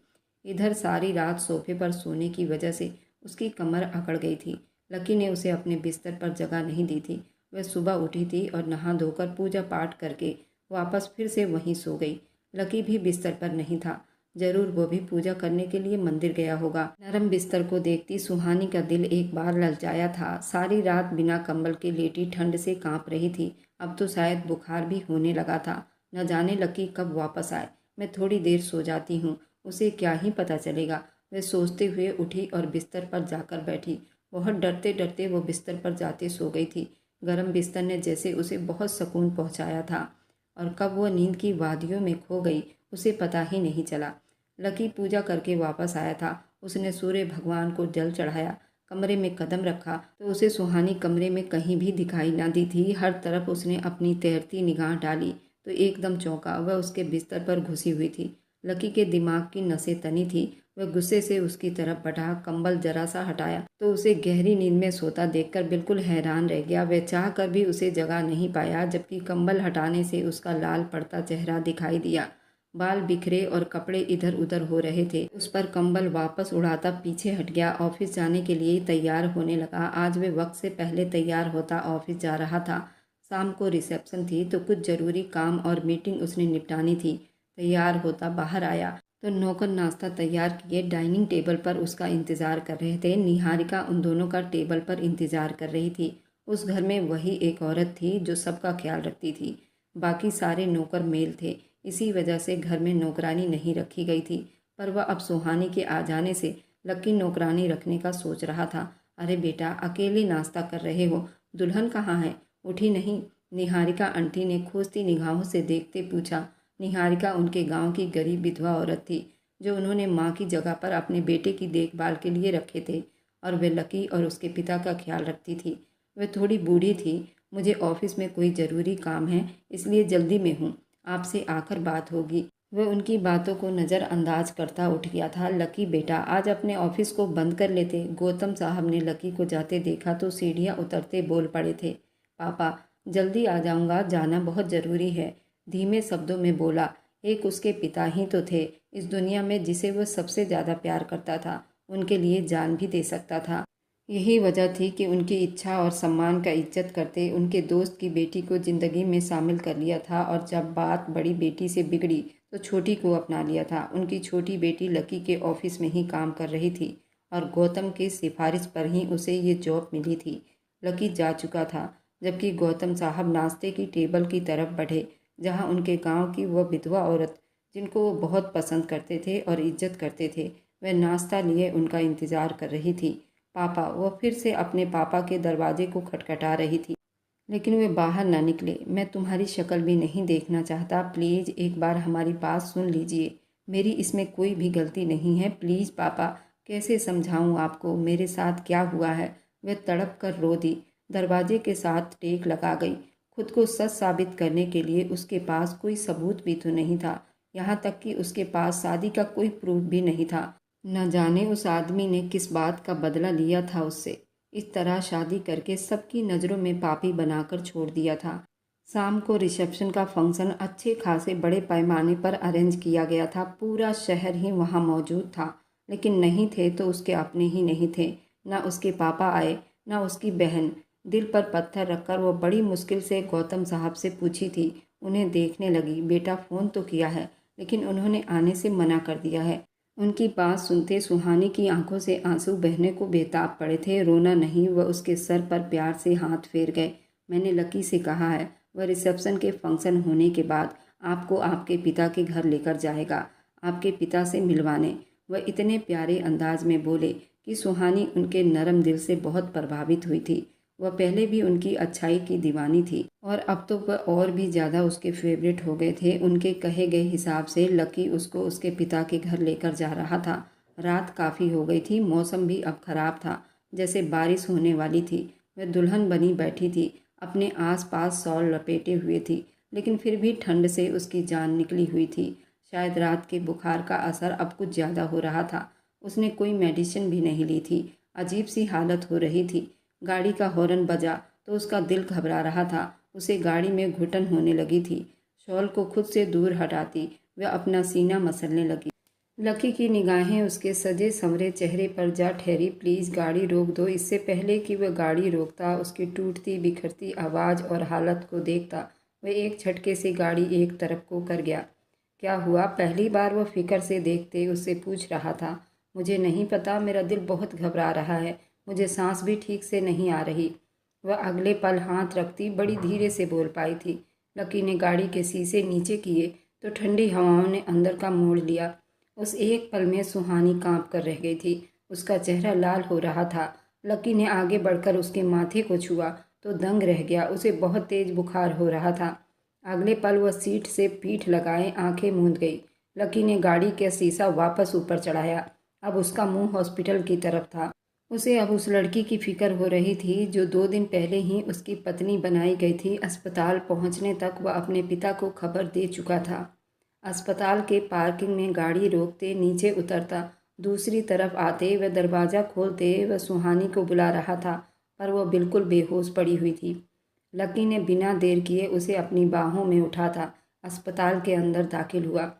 इधर सारी रात सोफे पर सोने की वजह से उसकी कमर अकड़ गई थी। लकी ने उसे अपने बिस्तर पर जगह नहीं दी थी। वह सुबह उठी थी और नहा धोकर पूजा पाठ करके वापस फिर से वहीं सो गई। लकी भी बिस्तर पर नहीं था। जरूर वो भी पूजा करने के लिए मंदिर गया होगा। नरम बिस्तर को देखती सुहानी का दिल एक बार ललचाया था। सारी रात बिना कंबल के लेटी ठंड से कांप रही थी। अब तो शायद बुखार भी होने लगा था। न जाने लकी कब वापस आए। मैं थोड़ी देर सो जाती हूँ, उसे क्या ही पता चलेगा। वह सोचते हुए उठी और बिस्तर पर जाकर बैठी। बहुत डरते डरते वो बिस्तर पर जाते सो गई थी। गर्म बिस्तर ने जैसे उसे बहुत सुकून पहुंचाया था, और कब वह नींद की वादियों में खो गई उसे पता ही नहीं चला। लकी पूजा करके वापस आया था। उसने सूर्य भगवान को जल चढ़ाया, कमरे में कदम रखा तो उसे सुहानी कमरे में कहीं भी दिखाई ना दी थी। हर तरफ उसने अपनी तैरती निगाह डाली तो एकदम चौंका। वह उसके बिस्तर पर घुसी हुई थी। लकी के दिमाग की नसें तनी थी। वह गुस्से से उसकी तरफ बढ़ा, कंबल जरा सा हटाया तो उसे गहरी नींद में सोता देखकर बिल्कुल हैरान रह गया। वह चाह कर भी उसे जगा नहीं पाया, जबकि कंबल हटाने से उसका लाल पड़ता चेहरा दिखाई दिया। बाल बिखरे और कपड़े इधर उधर हो रहे थे। उस पर कंबल वापस उड़ाता पीछे हट गया। ऑफिस जाने के लिए तैयार होने लगा। आज वे वक्त से पहले तैयार होता ऑफिस जा रहा था। शाम को रिसेप्शन थी तो कुछ ज़रूरी काम और मीटिंग उसने निपटानी थी। तैयार होता बाहर आया तो नौकर नाश्ता तैयार किए डाइनिंग टेबल पर उसका इंतज़ार कर रहे थे। निहारिका उन दोनों का टेबल पर इंतज़ार कर रही थी। उस घर में वही एक औरत थी जो सबका ख्याल रखती थी। बाकी सारे नौकर मेल थे, इसी वजह से घर में नौकरानी नहीं रखी गई थी। पर वह अब सुहानी के आ जाने से लकी नौकरानी रखने का सोच रहा था। अरे बेटा, अकेले नाश्ता कर रहे हो, दुल्हन कहाँ है? उठी नहीं? निहारिका आंटी ने खोजती निगाहों से देखते पूछा। निहारिका उनके गांव की गरीब विधवा औरत थी जो उन्होंने माँ की जगह पर अपने बेटे की देखभाल के लिए रखे थे और वे लकी और उसके पिता का ख्याल रखती थी। वह थोड़ी बूढ़ी थी। मुझे ऑफिस में कोई ज़रूरी काम है, इसलिए जल्दी में हूँ, आपसे आकर बात होगी। वह उनकी बातों को नज़रअंदाज करता उठ गया था। लकी बेटा, आज अपने ऑफिस को बंद कर लेते। गौतम साहब ने लकी को जाते देखा तो सीढ़ियाँ उतरते बोल पड़े थे। पापा, जल्दी आ जाऊँगा, जाना बहुत ज़रूरी है, धीमे शब्दों में बोला। एक उसके पिता ही तो थे इस दुनिया में जिसे वह सबसे ज़्यादा प्यार करता था, उनके लिए जान भी दे सकता था। यही वजह थी कि उनकी इच्छा और सम्मान का इज्जत करते उनके दोस्त की बेटी को ज़िंदगी में शामिल कर लिया था और जब बात बड़ी बेटी से बिगड़ी तो छोटी को अपना लिया था। उनकी छोटी बेटी लकी के ऑफिस में ही काम कर रही थी और गौतम की सिफारिश पर ही उसे ये जॉब मिली थी। लकी जा चुका था जबकि गौतम साहब नाश्ते की टेबल की तरफ बढ़े जहाँ उनके गांव की वह विधवा औरत जिनको वो बहुत पसंद करते थे और इज्जत करते थे, वह नाश्ता लिए उनका इंतज़ार कर रही थी। पापा, वह फिर से अपने पापा के दरवाजे को खटखटा रही थी, लेकिन वे बाहर न निकले। मैं तुम्हारी शक्ल भी नहीं देखना चाहता, प्लीज़ एक बार हमारी बात सुन लीजिए। मेरी इसमें कोई भी गलती नहीं है, प्लीज़ पापा। कैसे समझाऊं आपको मेरे साथ क्या हुआ है? वह तड़प कर रो दी। दरवाजे के साथ टेक लगा गई। खुद को सच साबित करने के लिए उसके पास कोई सबूत भी तो नहीं था। यहाँ तक कि उसके पास शादी का कोई प्रूफ भी नहीं था। न जाने उस आदमी ने किस बात का बदला लिया था उससे। इस तरह शादी करके सबकी नज़रों में पापी बनाकर छोड़ दिया था। शाम को रिसेप्शन का फंक्शन अच्छे खासे बड़े पैमाने पर अरेंज किया गया था। पूरा शहर ही वहाँ मौजूद था, लेकिन नहीं थे तो उसके अपने ही नहीं थे। न उसके पापा आए, न उसकी बहन। दिल पर पत्थर रखकर वो बड़ी मुश्किल से गौतम साहब से पूछी थी। उन्हें देखने लगी। बेटा, फ़ोन तो किया है, लेकिन उन्होंने आने से मना कर दिया है। उनकी बात सुनते सुहानी की आंखों से आंसू बहने को बेताब पड़े थे। रोना नहीं, वह उसके सर पर प्यार से हाथ फेर गए। मैंने लकी से कहा है, वह रिसेप्शन के फंक्शन होने के बाद आपको आपके पिता के घर लेकर जाएगा, आपके पिता से मिलवाने। वह इतने प्यारे अंदाज में बोले कि सुहानी उनके नरम दिल से बहुत प्रभावित हुई थी। वह पहले भी उनकी अच्छाई की दीवानी थी और अब तो वह और भी ज़्यादा उसके फेवरेट हो गए थे। उनके कहे गए हिसाब से लकी उसको उसके पिता के घर लेकर जा रहा था। रात काफ़ी हो गई थी, मौसम भी अब ख़राब था, जैसे बारिश होने वाली थी। वह दुल्हन बनी बैठी थी, अपने आसपास शॉल लपेटे हुए थी, लेकिन फिर भी ठंड से उसकी जान निकली हुई थी। शायद रात के बुखार का असर अब कुछ ज़्यादा हो रहा था। उसने कोई मेडिसिन भी नहीं ली थी। अजीब सी हालत हो रही थी। गाड़ी का हॉर्न बजा तो उसका दिल घबरा रहा था। उसे गाड़ी में घुटन होने लगी थी। शॉल को खुद से दूर हटाती वह अपना सीना मसलने लगी। लकी की निगाहें उसके सजे संवरे चेहरे पर जा ठहरी। प्लीज़ गाड़ी रोक दो। इससे पहले कि वह गाड़ी रोकता, उसकी टूटती बिखरती आवाज़ और हालत को देखता, वह एक झटके से गाड़ी एक तरफ को कर गया। क्या हुआ? पहली बार वह फिक्र से देखते उससे पूछ रहा था। मुझे नहीं पता, मेरा दिल बहुत घबरा रहा है, मुझे सांस भी ठीक से नहीं आ रही। वह अगले पल हाथ रखती बड़ी धीरे से बोल पाई थी। लकी ने गाड़ी के शीशे नीचे किए तो ठंडी हवाओं ने अंदर का मोड़ लिया। उस एक पल में सुहानी कांप कर रह गई थी। उसका चेहरा लाल हो रहा था। लकी ने आगे बढ़कर उसके माथे को छुआ तो दंग रह गया। उसे बहुत तेज बुखार हो रहा था। अगले पल वह सीट से पीठ लगाए आंखें मूंद गई। लकी ने गाड़ी का शीशा वापस ऊपर चढ़ाया। अब उसका मुंह हॉस्पिटल की तरफ था। उसे अब उस लड़की की फिक्र हो रही थी जो 2 दिन पहले ही उसकी पत्नी बनाई गई थी। अस्पताल पहुंचने तक वह अपने पिता को खबर दे चुका था। अस्पताल के पार्किंग में गाड़ी रोकते, नीचे उतरता, दूसरी तरफ आते व दरवाज़ा खोलते वह सुहानी को बुला रहा था, पर वह बिल्कुल बेहोश पड़ी हुई थी। लकी ने बिना देर किए उसे अपनी बाहों में उठा था। अस्पताल के अंदर दाखिल हुआ।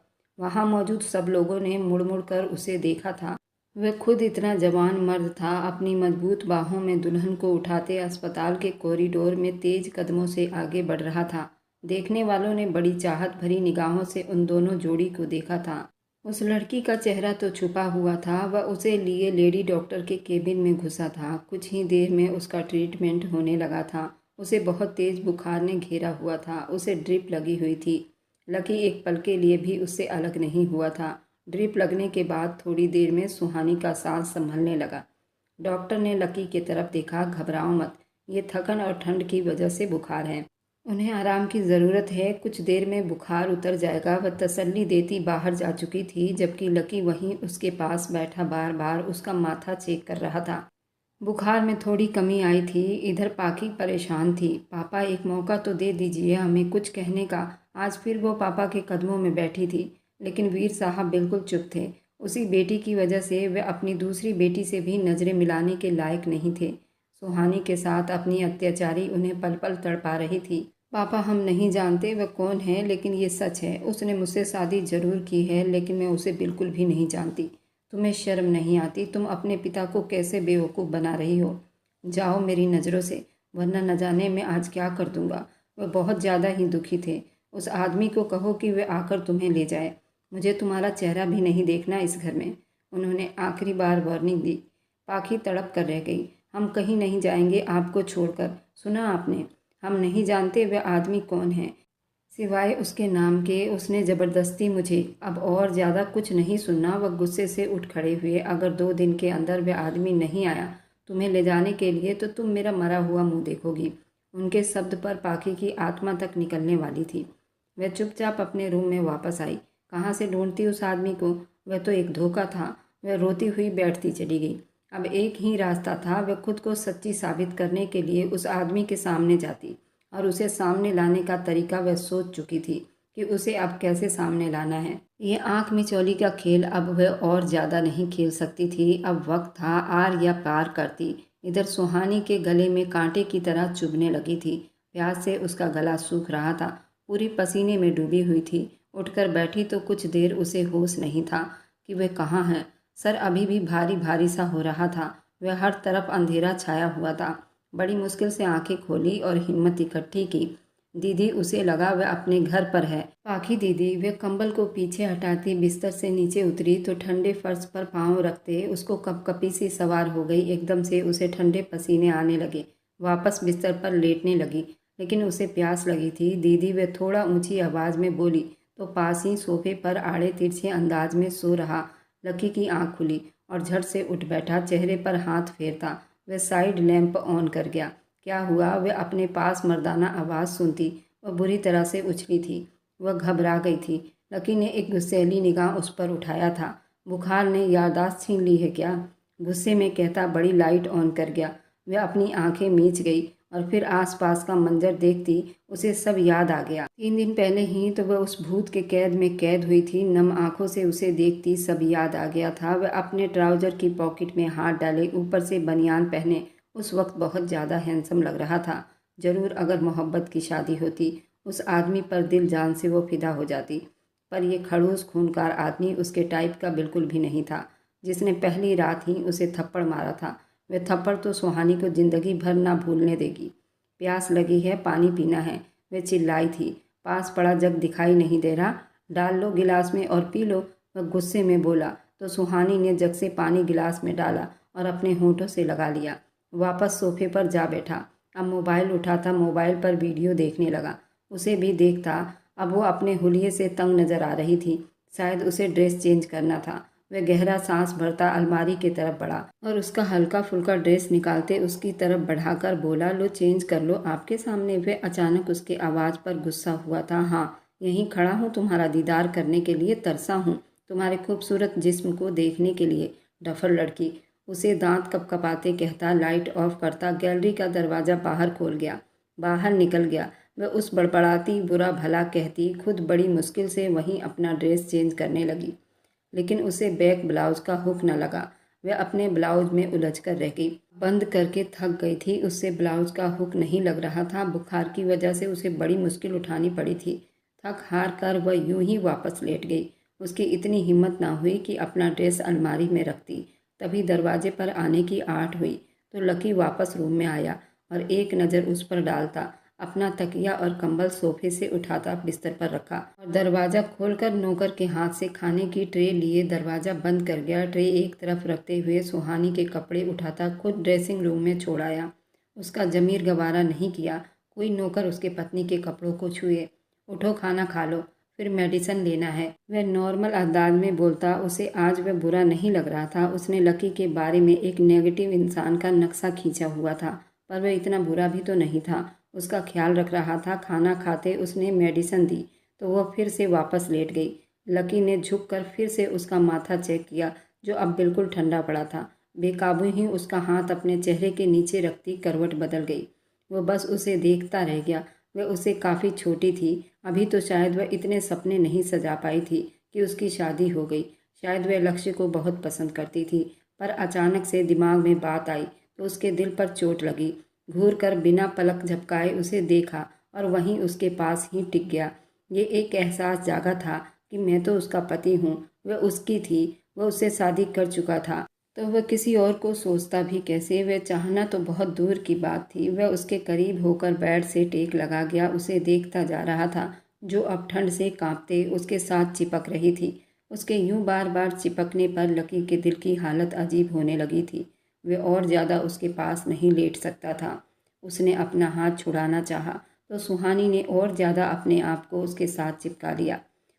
वहाँ मौजूद सब लोगों ने मुड़ मुड़ कर उसे देखा था। वह खुद इतना जवान मर्द था, अपनी मजबूत बाहों में दुल्हन को उठाते अस्पताल के कॉरिडोर में तेज कदमों से आगे बढ़ रहा था। देखने वालों ने बड़ी चाहत भरी निगाहों से उन दोनों जोड़ी को देखा था। उस लड़की का चेहरा तो छुपा हुआ था। वह उसे लिए लेडी डॉक्टर के केबिन में घुसा था। कुछ ही देर में उसका ट्रीटमेंट होने लगा था। उसे बहुत तेज बुखार ने घेरा हुआ था। उसे ड्रिप लगी हुई थी। लकी एक पल के लिए भी उससे अलग नहीं हुआ था। ड्रिप लगने के बाद थोड़ी देर में सुहानी का सांस संभलने लगा। डॉक्टर ने लकी की तरफ देखा। घबराओ मत, ये थकन और ठंड की वजह से बुखार है। उन्हें आराम की ज़रूरत है, कुछ देर में बुखार उतर जाएगा। वह तसल्ली देती बाहर जा चुकी थी, जबकि लकी वहीं उसके पास बैठा बार बार उसका माथा चेक कर रहा था। बुखार में थोड़ी कमी आई थी। इधर पाकी परेशान थी। पापा एक मौका तो दे दीजिए हमें कुछ कहने का। आज फिर वो पापा के कदमों में बैठी थी, लेकिन वीर साहब बिल्कुल चुप थे। उसी बेटी की वजह से वे अपनी दूसरी बेटी से भी नज़रें मिलाने के लायक नहीं थे। सुहानी के साथ अपनी अत्याचारी उन्हें पल पल तड़पा रही थी। पापा हम नहीं जानते वह कौन है, लेकिन ये सच है, उसने मुझसे शादी जरूर की है, लेकिन मैं उसे बिल्कुल भी नहीं जानती। तुम्हें शर्म नहीं आती? तुम अपने पिता को कैसे बेवकूफ़ बना रही हो? जाओ मेरी नज़रों से, वरना न जाने मैं आज क्या कर दूंगा। वह बहुत ज़्यादा ही दुखी थे। उस आदमी को कहो कि वह आकर तुम्हें ले जाए। मुझे तुम्हारा चेहरा भी नहीं देखना इस घर में। उन्होंने आखिरी बार वार्निंग दी। पाखी तड़प कर रह गई। हम कहीं नहीं जाएंगे आपको छोड़कर। सुना आपने? हम नहीं जानते वह आदमी कौन है, सिवाय उसके नाम के। उसने ज़बरदस्ती मुझे। अब और ज़्यादा कुछ नहीं सुनना। वह गुस्से से उठ खड़े हुए। अगर 2 दिन के अंदर वह आदमी नहीं आया तुम्हें ले जाने के लिए, तो तुम मेरा मरा हुआ मुंह देखोगी। उनके शब्द पर पाखी की आत्मा तक निकलने वाली थी। वह चुपचाप अपने रूम में वापस आई। कहाँ से ढूंढती उस आदमी को? वह तो एक धोखा था। वह रोती हुई बैठती चली गई। अब एक ही रास्ता था, वह खुद को सच्ची साबित करने के लिए उस आदमी के सामने जाती, और उसे सामने लाने का तरीका वह सोच चुकी थी कि उसे अब कैसे सामने लाना है। ये आंख मिचौली का खेल अब वह और ज़्यादा नहीं खेल सकती थी। अब वक्त था आर या पार करती। इधर सुहानी के गले में कांटे की तरह चुभने लगी थी। प्यास से उसका गला सूख रहा था। पूरी पसीने में डूबी हुई थी। उठकर बैठी तो कुछ देर उसे होश नहीं था कि वह कहाँ है। सर अभी भी भारी भारी सा हो रहा था। वह हर तरफ अंधेरा छाया हुआ था। बड़ी मुश्किल से आंखें खोली और हिम्मत इकट्ठी की। दीदी, उसे लगा वह अपने घर पर है। पाखी दीदी। वह कंबल को पीछे हटाती बिस्तर से नीचे उतरी तो ठंडे फर्श पर पांव रखते उसको कपकपी सी सवार हो गई। एकदम से उसे ठंडे पसीने आने लगे। वापस बिस्तर पर लेटने लगी, लेकिन उसे प्यास लगी थी। दीदी, वह थोड़ा ऊंची आवाज़ में बोली तो पास ही सोफे पर आड़े तिरछे अंदाज में सो रहा लकी की आंख खुली और झट से उठ बैठा। चेहरे पर हाथ फेरता वह साइड लैंप ऑन कर गया। क्या हुआ? वह अपने पास मर्दाना आवाज़ सुनती। वह बुरी तरह से उछली थी। वह घबरा गई थी। लकी ने एक गुस्सैली निगाह उस पर उठाया था। बुखार ने याददाश्त छीन ली है क्या? गुस्से में कहता बड़ी लाइट ऑन कर गया। वह अपनी आंखें मीच गई और फिर आसपास का मंजर देखती उसे सब याद आ गया। 3 दिन पहले ही तो वह उस भूत के कैद में कैद हुई थी। नम आंखों से उसे देखती सब याद आ गया था। वह अपने ट्राउजर की पॉकेट में हाथ डाले, ऊपर से बनियान पहने उस वक्त बहुत ज़्यादा हैंडसम लग रहा था। जरूर अगर मोहब्बत की शादी होती, उस आदमी पर दिल जान से वो फिदा हो जाती। पर यह खड़ूस खूनकार आदमी उसके टाइप का बिल्कुल भी नहीं था, जिसने पहली रात ही उसे थप्पड़ मारा था। वह थप्पड़ तो सुहानी को जिंदगी भर ना भूलने देगी। प्यास लगी है, पानी पीना है, वह चिल्लाई थी। पास पड़ा जग दिखाई नहीं दे रहा? डाल लो गिलास में और पी लो। वह गुस्से में बोला तो सुहानी ने जग से पानी गिलास में डाला और अपने होंठों से लगा लिया। वापस सोफे पर जा बैठा। अब मोबाइल उठाता, मोबाइल पर वीडियो देखने लगा। उसे भी देखता। अब वो अपने हुलिये से तंग नजर आ रही थी। शायद उसे ड्रेस चेंज करना था। वह गहरा सांस भरता अलमारी की तरफ बढ़ा और उसका हल्का फुल्का ड्रेस निकालते उसकी तरफ बढ़ाकर बोला, लो चेंज कर लो आपके सामने। वह अचानक उसके आवाज़ पर गुस्सा हुआ था। हाँ, यहीं खड़ा हूँ, तुम्हारा दीदार करने के लिए तरसा हूँ, तुम्हारे खूबसूरत जिस्म को देखने के लिए। डफर लड़की, उसे दांत कपकपाते कहता। लाइट ऑफ करता। गैलरी का दरवाज़ा बाहर खोल गया। बाहर निकल गया। वह उस बड़बड़ाती बुरा भला कहती खुद बड़ी मुश्किल से वहीं अपना ड्रेस चेंज करने लगी, लेकिन उसे बैक ब्लाउज का हुक न लगा। वह अपने ब्लाउज में उलझ कर रह गई। बंद करके थक गई थी। उससे ब्लाउज का हुक नहीं लग रहा था। बुखार की वजह से उसे बड़ी मुश्किल उठानी पड़ी थी। थक हार कर वह यूं ही वापस लेट गई। उसकी इतनी हिम्मत ना हुई कि अपना ड्रेस अलमारी में रखती। तभी दरवाजे पर आने की आहट हुई तो लकी वापस रूम में आया और एक नज़र उस पर डालता अपना तकिया और कंबल सोफे से उठाता बिस्तर पर रखा और दरवाज़ा खोलकर नौकर के हाथ से खाने की ट्रे लिए दरवाज़ा बंद कर गया। ट्रे एक तरफ रखते हुए सुहानी के कपड़े उठाता खुद ड्रेसिंग रूम में छोड़ आया। उसका ज़मीर गवारा नहीं किया कोई नौकर उसके पत्नी के कपड़ों को छुए। उठो, खाना खा लो, फिर मेडिसिन लेना है। वह नॉर्मल अंदाज में बोलता। उसे आज वह बुरा नहीं लग रहा था। उसने लकी के बारे में एक नेगेटिव इंसान का नक्शा खींचा हुआ था, पर वह इतना बुरा भी तो नहीं था। उसका ख्याल रख रहा था। खाना खाते उसने मेडिसिन दी तो वह फिर से वापस लेट गई। लकी ने झुककर फिर से उसका माथा चेक किया जो अब बिल्कुल ठंडा पड़ा था। बेकाबू ही उसका हाथ अपने चेहरे के नीचे रखती करवट बदल गई। वह बस उसे देखता रह गया। वह उससे काफ़ी छोटी थी। अभी तो शायद वह इतने सपने नहीं सजा पाई थी कि उसकी शादी हो गई। शायद वह लक्ष्य को बहुत पसंद करती थी, पर अचानक से दिमाग में बात आई तो उसके दिल पर चोट लगी। घूर कर बिना पलक झपकाए उसे देखा और वहीं उसके पास ही टिक गया। ये एक एहसास जागा था कि मैं तो उसका पति हूँ। वह उसकी थी, वह उससे शादी कर चुका था, तो वह किसी और को सोचता भी कैसे। वह चाहना तो बहुत दूर की बात थी। वह उसके करीब होकर बेड से टेक लगा गया, उसे देखता जा रहा था जो अब ठंड से कांपते उसके साथ चिपक रही थी। उसके यूं बार बार चिपकने पर लकी के दिल की हालत अजीब होने लगी थी। वह और ज़्यादा उसके पास नहीं लेट सकता था। उसने अपना हाथ छुड़ाना चाहा तो सुहानी ने और ज़्यादा अपने आप को उसके साथ चिपका लिया।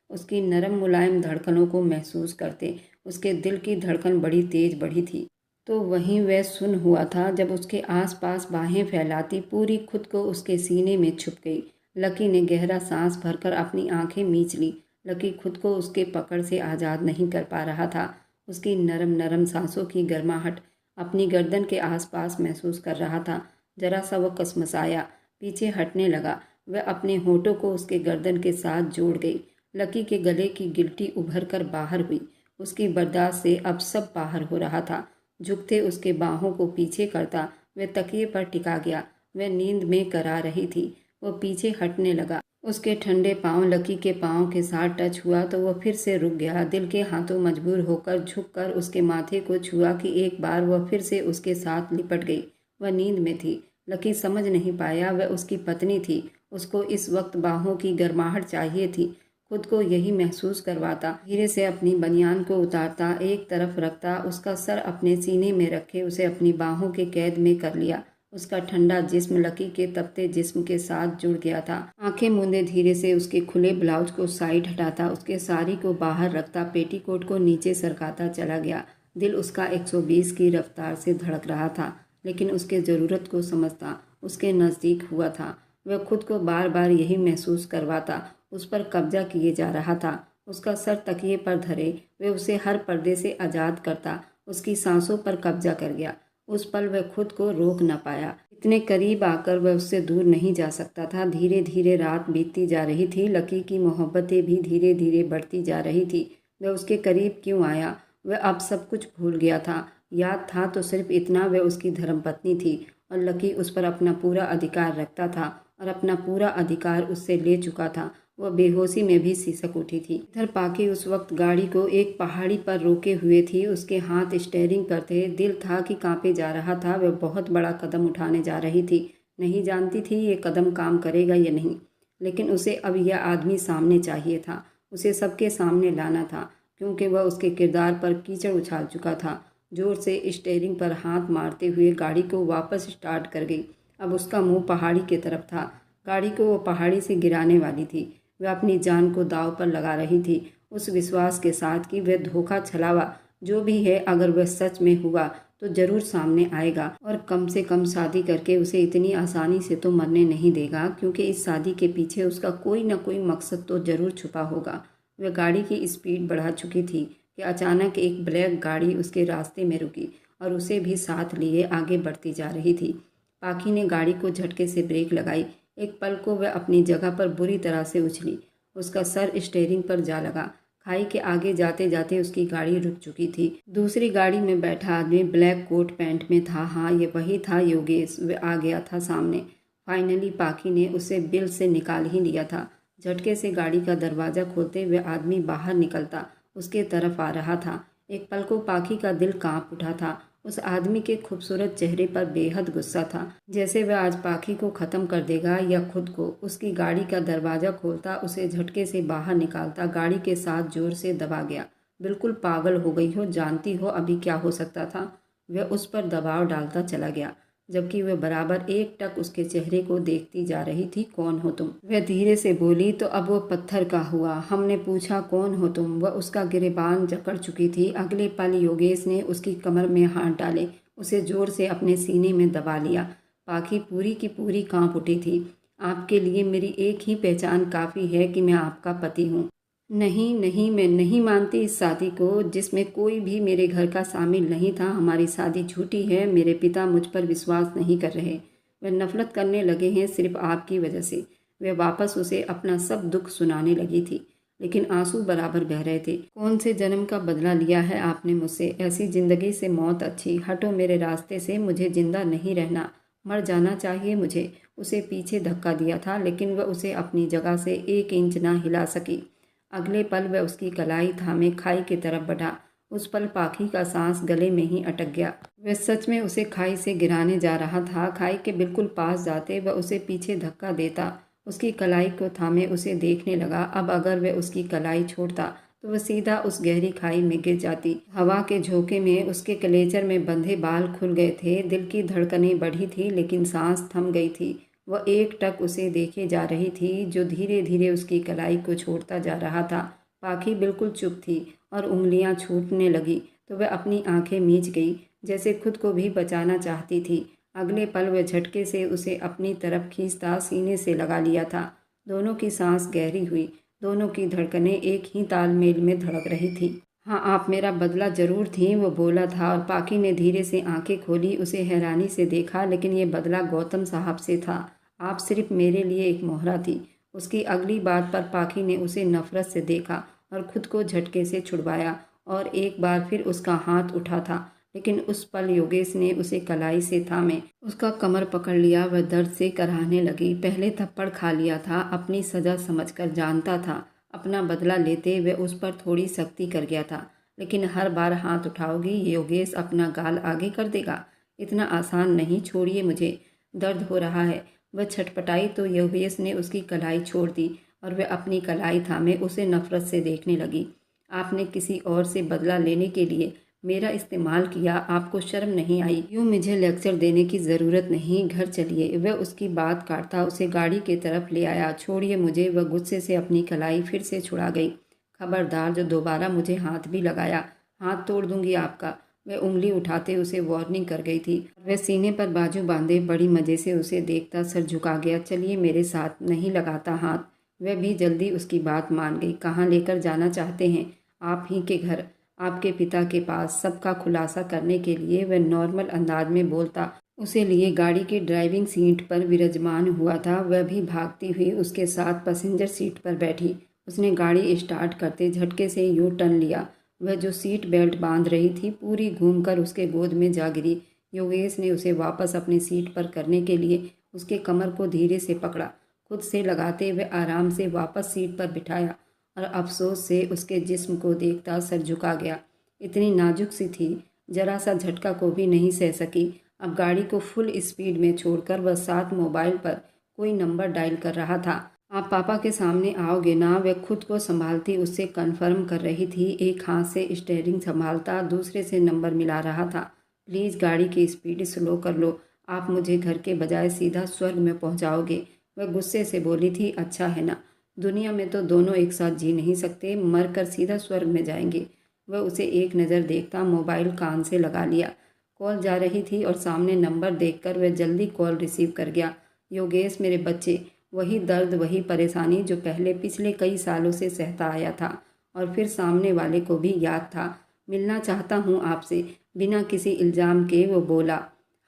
उसकी नरम मुलायम धड़कनों को महसूस करते उसके दिल की धड़कन बड़ी तेज बढ़ी थी। तो वहीं वह सुन हुआ था जब उसके आसपास बाहें फैलाती पूरी खुद को उसके सीने में छुप गई। लकी ने गहरा सांस भरकर अपनी आंखें मींच ली। लकी खुद को उसके पकड़ से आज़ाद नहीं कर पा रहा था। उसकी नरम नरम सांसों की गर्माहट अपनी गर्दन के आसपास महसूस कर रहा था। जरा सा वह कसमसाया, पीछे हटने लगा। वह अपने होठों को उसके गर्दन के साथ जोड़ गई। लकी के गले की गिल्टी उभर कर बाहर हुई। उसकी बर्दाश्त से अब सब बाहर हो रहा था। झुकते उसके बाहों को पीछे करता वह तकिए पर टिका गया। वह नींद में करा रही थी। वह पीछे हटने लगा। उसके ठंडे पांव लकी के पांव के साथ टच हुआ तो वह फिर से रुक गया। दिल के हाथों मजबूर होकर झुककर उसके माथे को छुआ कि एक बार वह फिर से उसके साथ लिपट गई। वह नींद में थी। लकी समझ नहीं पाया वह उसकी पत्नी थी। उसको इस वक्त बाहों की गर्माहट चाहिए थी। खुद को यही महसूस करवाता धीरे से अपनी बनियान को उतारता, एक तरफ रखता, उसका सर अपने सीने में रखे उसे अपनी बाहों के कैद में कर लिया। उसका ठंडा जिस्म लकी के तपते जिस्म के साथ जुड़ गया था। आंखें मूंदे धीरे से उसके खुले ब्लाउज को साइड हटाता, उसके साड़ी को बाहर रखता, पेटीकोट को नीचे सरकाता चला गया। दिल उसका 120 की रफ्तार से धड़क रहा था, लेकिन उसके ज़रूरत को समझता उसके नज़दीक हुआ था। वह खुद को बार बार यही महसूस करवाता उस पर कब्जा किए जा रहा था। उसका सर तकिए पर धरे वह उसे हर पर्दे से आज़ाद करता, उसकी सांसों पर कब्जा कर गया। उस पल वह खुद को रोक न पाया। इतने करीब आकर वह उससे दूर नहीं जा सकता था। धीरे धीरे रात बीतती जा रही थी। लकी की मोहब्बतें भी धीरे धीरे बढ़ती जा रही थी। वह उसके करीब क्यों आया? वह अब सब कुछ भूल गया था। याद था तो सिर्फ इतना, वह उसकी धर्मपत्नी थी और लकी उस पर अपना पूरा अधिकार रखता था और अपना पूरा अधिकार उससे ले चुका था। वह बेहोशी में भी सिसक उठी थी। इधर पाकी उस वक्त गाड़ी को एक पहाड़ी पर रोके हुए थी। उसके हाथ स्टीयरिंग पर थे। दिल था कि कांपे जा रहा था। वह बहुत बड़ा कदम उठाने जा रही थी। नहीं जानती थी ये कदम काम करेगा या नहीं, लेकिन उसे अब यह आदमी सामने चाहिए था। उसे सबके सामने लाना था, क्योंकि वह उसके किरदार पर कीचड़ उछाल चुका था। जोर से स्टीयरिंग पर हाथ मारते हुए गाड़ी को वापस स्टार्ट कर गई। अब उसका मुंह पहाड़ी की तरफ था। गाड़ी को वो पहाड़ी से गिराने वाली थी। वह अपनी जान को दांव पर लगा रही थी, उस विश्वास के साथ कि वह धोखा छलावा जो भी है, अगर वह सच में हुआ तो जरूर सामने आएगा और कम से कम शादी करके उसे इतनी आसानी से तो मरने नहीं देगा, क्योंकि इस शादी के पीछे उसका कोई ना कोई मकसद तो जरूर छुपा होगा। वह गाड़ी की स्पीड बढ़ा चुकी थी कि अचानक एक ब्लैक गाड़ी उसके रास्ते में रुकी और उसे भी साथ लिए आगे बढ़ती जा रही थी। पाखी ने गाड़ी को झटके से ब्रेक लगाई। एक पल को वह अपनी जगह पर बुरी तरह से उछली। उसका सर स्टीयरिंग पर जा लगा। खाई के आगे जाते जाते उसकी गाड़ी रुक चुकी थी। दूसरी गाड़ी में बैठा आदमी ब्लैक कोट पैंट में था। हाँ, ये वही था योगेश। वह आ गया था सामने। फाइनली पाखी ने उसे बिल से निकाल ही लिया था। झटके से गाड़ी का दरवाज़ा खोलते हुए आदमी बाहर निकलता उसके तरफ आ रहा था। एक पल को पाखी का दिल कांप उठा था। उस आदमी के खूबसूरत चेहरे पर बेहद गुस्सा था, जैसे वह आज पाखी को ख़त्म कर देगा या खुद को। उसकी गाड़ी का दरवाज़ा खोलता, उसे झटके से बाहर निकालता, गाड़ी के साथ जोर से दबा गया। बिल्कुल पागल हो गई हो, जानती हो अभी क्या हो सकता था। वह उस पर दबाव डालता चला गया, जबकि वह बराबर एक टक उसके चेहरे को देखती जा रही थी। कौन हो तुम? वह धीरे से बोली तो अब वो पत्थर का हुआ। हमने पूछा कौन हो तुम? वह उसका गिरेबान जकड़ चुकी थी। अगले पल योगेश ने उसकी कमर में हाथ डाले, उसे जोर से अपने सीने में दबा लिया। पाखी पूरी की पूरी कांप उठी थी। आपके लिए मेरी एक ही पहचान काफ़ी है कि मैं आपका पति हूँ। नहीं नहीं, मैं नहीं मानती इस शादी को जिसमें कोई भी मेरे घर का शामिल नहीं था। हमारी शादी झूठी है। मेरे पिता मुझ पर विश्वास नहीं कर रहे। वह नफरत करने लगे हैं सिर्फ आपकी वजह से। वह वापस उसे अपना सब दुख सुनाने लगी थी, लेकिन आंसू बराबर बह रहे थे। कौन से जन्म का बदला लिया है आपने मुझसे? ऐसी जिंदगी से मौत अच्छी। हटो मेरे रास्ते से, मुझे जिंदा नहीं रहना, मर जाना चाहिए मुझे। उसे पीछे धक्का दिया था, लेकिन वह उसे अपनी जगह से एक इंच ना हिला सकी। अगले पल वह उसकी कलाई थामे खाई की तरफ बढ़ा। उस पल पाखी का सांस गले में ही अटक गया। वह सच में उसे खाई से गिराने जा रहा था। खाई के बिल्कुल पास जाते वह उसे पीछे धक्का देता, उसकी कलाई को थामे उसे देखने लगा। अब अगर वह उसकी कलाई छोड़ता तो वह सीधा उस गहरी खाई में गिर जाती। हवा के झोंके में उसके कलेजर में बंधे बाल खुल गए थे। दिल की धड़कनें बढ़ी थी, लेकिन सांस थम गई थी। वह एक टक उसे देखे जा रही थी, जो धीरे धीरे उसकी कलाई को छोड़ता जा रहा था। पाखी बिल्कुल चुप थी और उंगलियां छूटने लगी तो वह अपनी आंखें मीच गई, जैसे खुद को भी बचाना चाहती थी। अगले पल वह झटके से उसे अपनी तरफ खींचता सीने से लगा लिया था। दोनों की सांस गहरी हुई, दोनों की धड़कनें एक ही तालमेल में धड़क रही थी। हाँ, आप मेरा बदला जरूर थी, वो बोला था। और पाखी ने धीरे से आंखें खोली, उसे हैरानी से देखा। लेकिन ये बदला गौतम साहब से था, आप सिर्फ मेरे लिए एक मोहरा थी। उसकी अगली बात पर पाखी ने उसे नफरत से देखा और खुद को झटके से छुड़वाया, और एक बार फिर उसका हाथ उठा था। लेकिन उस पल योगेश ने उसे कलाई से थामे उसका कमर पकड़ लिया। वह दर्द से कराहने लगी। पहले थप्पड़ खा लिया था, अपनी सजा समझकर, जानता था अपना बदला लेते वह उस पर थोड़ी सख्ती कर गया था। लेकिन हर बार हाथ उठाओगी योगेश अपना गाल आगे कर देगा। इतना आसान नहीं, छोड़िए मुझे, दर्द हो रहा है। वह छटपटाई तो योगेश ने उसकी कलाई छोड़ दी और वह अपनी कलाई थामे उसे नफरत से देखने लगी। आपने किसी और से बदला लेने के लिए मेरा इस्तेमाल किया, आपको शर्म नहीं आई? यूँ मुझे लेक्चर देने की ज़रूरत नहीं, घर चलिए। वह उसकी बात काटता उसे गाड़ी की तरफ ले आया। छोड़िए मुझे, वह गुस्से से अपनी कलाई फिर से छुड़ा गई। खबरदार, जो दोबारा मुझे हाथ भी लगाया, हाथ तोड़ दूंगी आपका। वह उंगली उठाते उसे वार्निंग कर गई थी। वह सीने पर बाजू बांधे बड़ी मज़े से उसे देखता सर झुका गया। चलिए मेरे साथ, नहीं लगाता हाथ। वह भी जल्दी उसकी बात मान गई। कहाँ लेकर जाना चाहते हैं? आप ही के घर, आपके पिता के पास। सबका खुलासा करने के लिए वह नॉर्मल अंदाज में बोलता उसे लिए गाड़ी की ड्राइविंग सीट पर विराजमान हुआ था। वह भी भागती हुई उसके साथ पैसेंजर सीट पर बैठी। उसने गाड़ी स्टार्ट करते झटके से यू टर्न लिया। वह जो सीट बेल्ट बांध रही थी पूरी घूमकर उसके गोद में जा गिरी। योगेश ने उसे वापस अपनी सीट पर करने के लिए उसके कमर को धीरे से पकड़ा, खुद से लगाते हुए आराम से वापस सीट पर बिठाया, और अफसोस से उसके जिस्म को देखता सर झुका गया। इतनी नाजुक सी थी, जरा सा झटका को भी नहीं सह सकी। अब गाड़ी को फुल स्पीड में छोड़कर वह साथ मोबाइल पर कोई नंबर डायल कर रहा था। आप पापा के सामने आओगे ना? वह खुद को संभालती उससे कन्फर्म कर रही थी। एक हाथ से स्टीयरिंग संभालता दूसरे से नंबर मिला रहा था। प्लीज़ गाड़ी की स्पीड स्लो कर लो, आप मुझे घर के बजाय सीधा स्वर्ग में पहुंचाओगे। वह गुस्से से बोली थी। अच्छा है ना, दुनिया में तो दोनों एक साथ जी नहीं सकते, मर कर सीधा स्वर्ग में जाएंगे। वह उसे एक नज़र देखता मोबाइल कान से लगा लिया। कॉल जा रही थी और सामने नंबर देखकर वह जल्दी कॉल रिसीव कर गया। योगेश मेरे बच्चे, वही दर्द वही परेशानी जो पहले पिछले कई सालों से सहता आया था, और फिर सामने वाले को भी याद था। मिलना चाहता हूँ आपसे, बिना किसी इल्ज़ाम के वो बोला।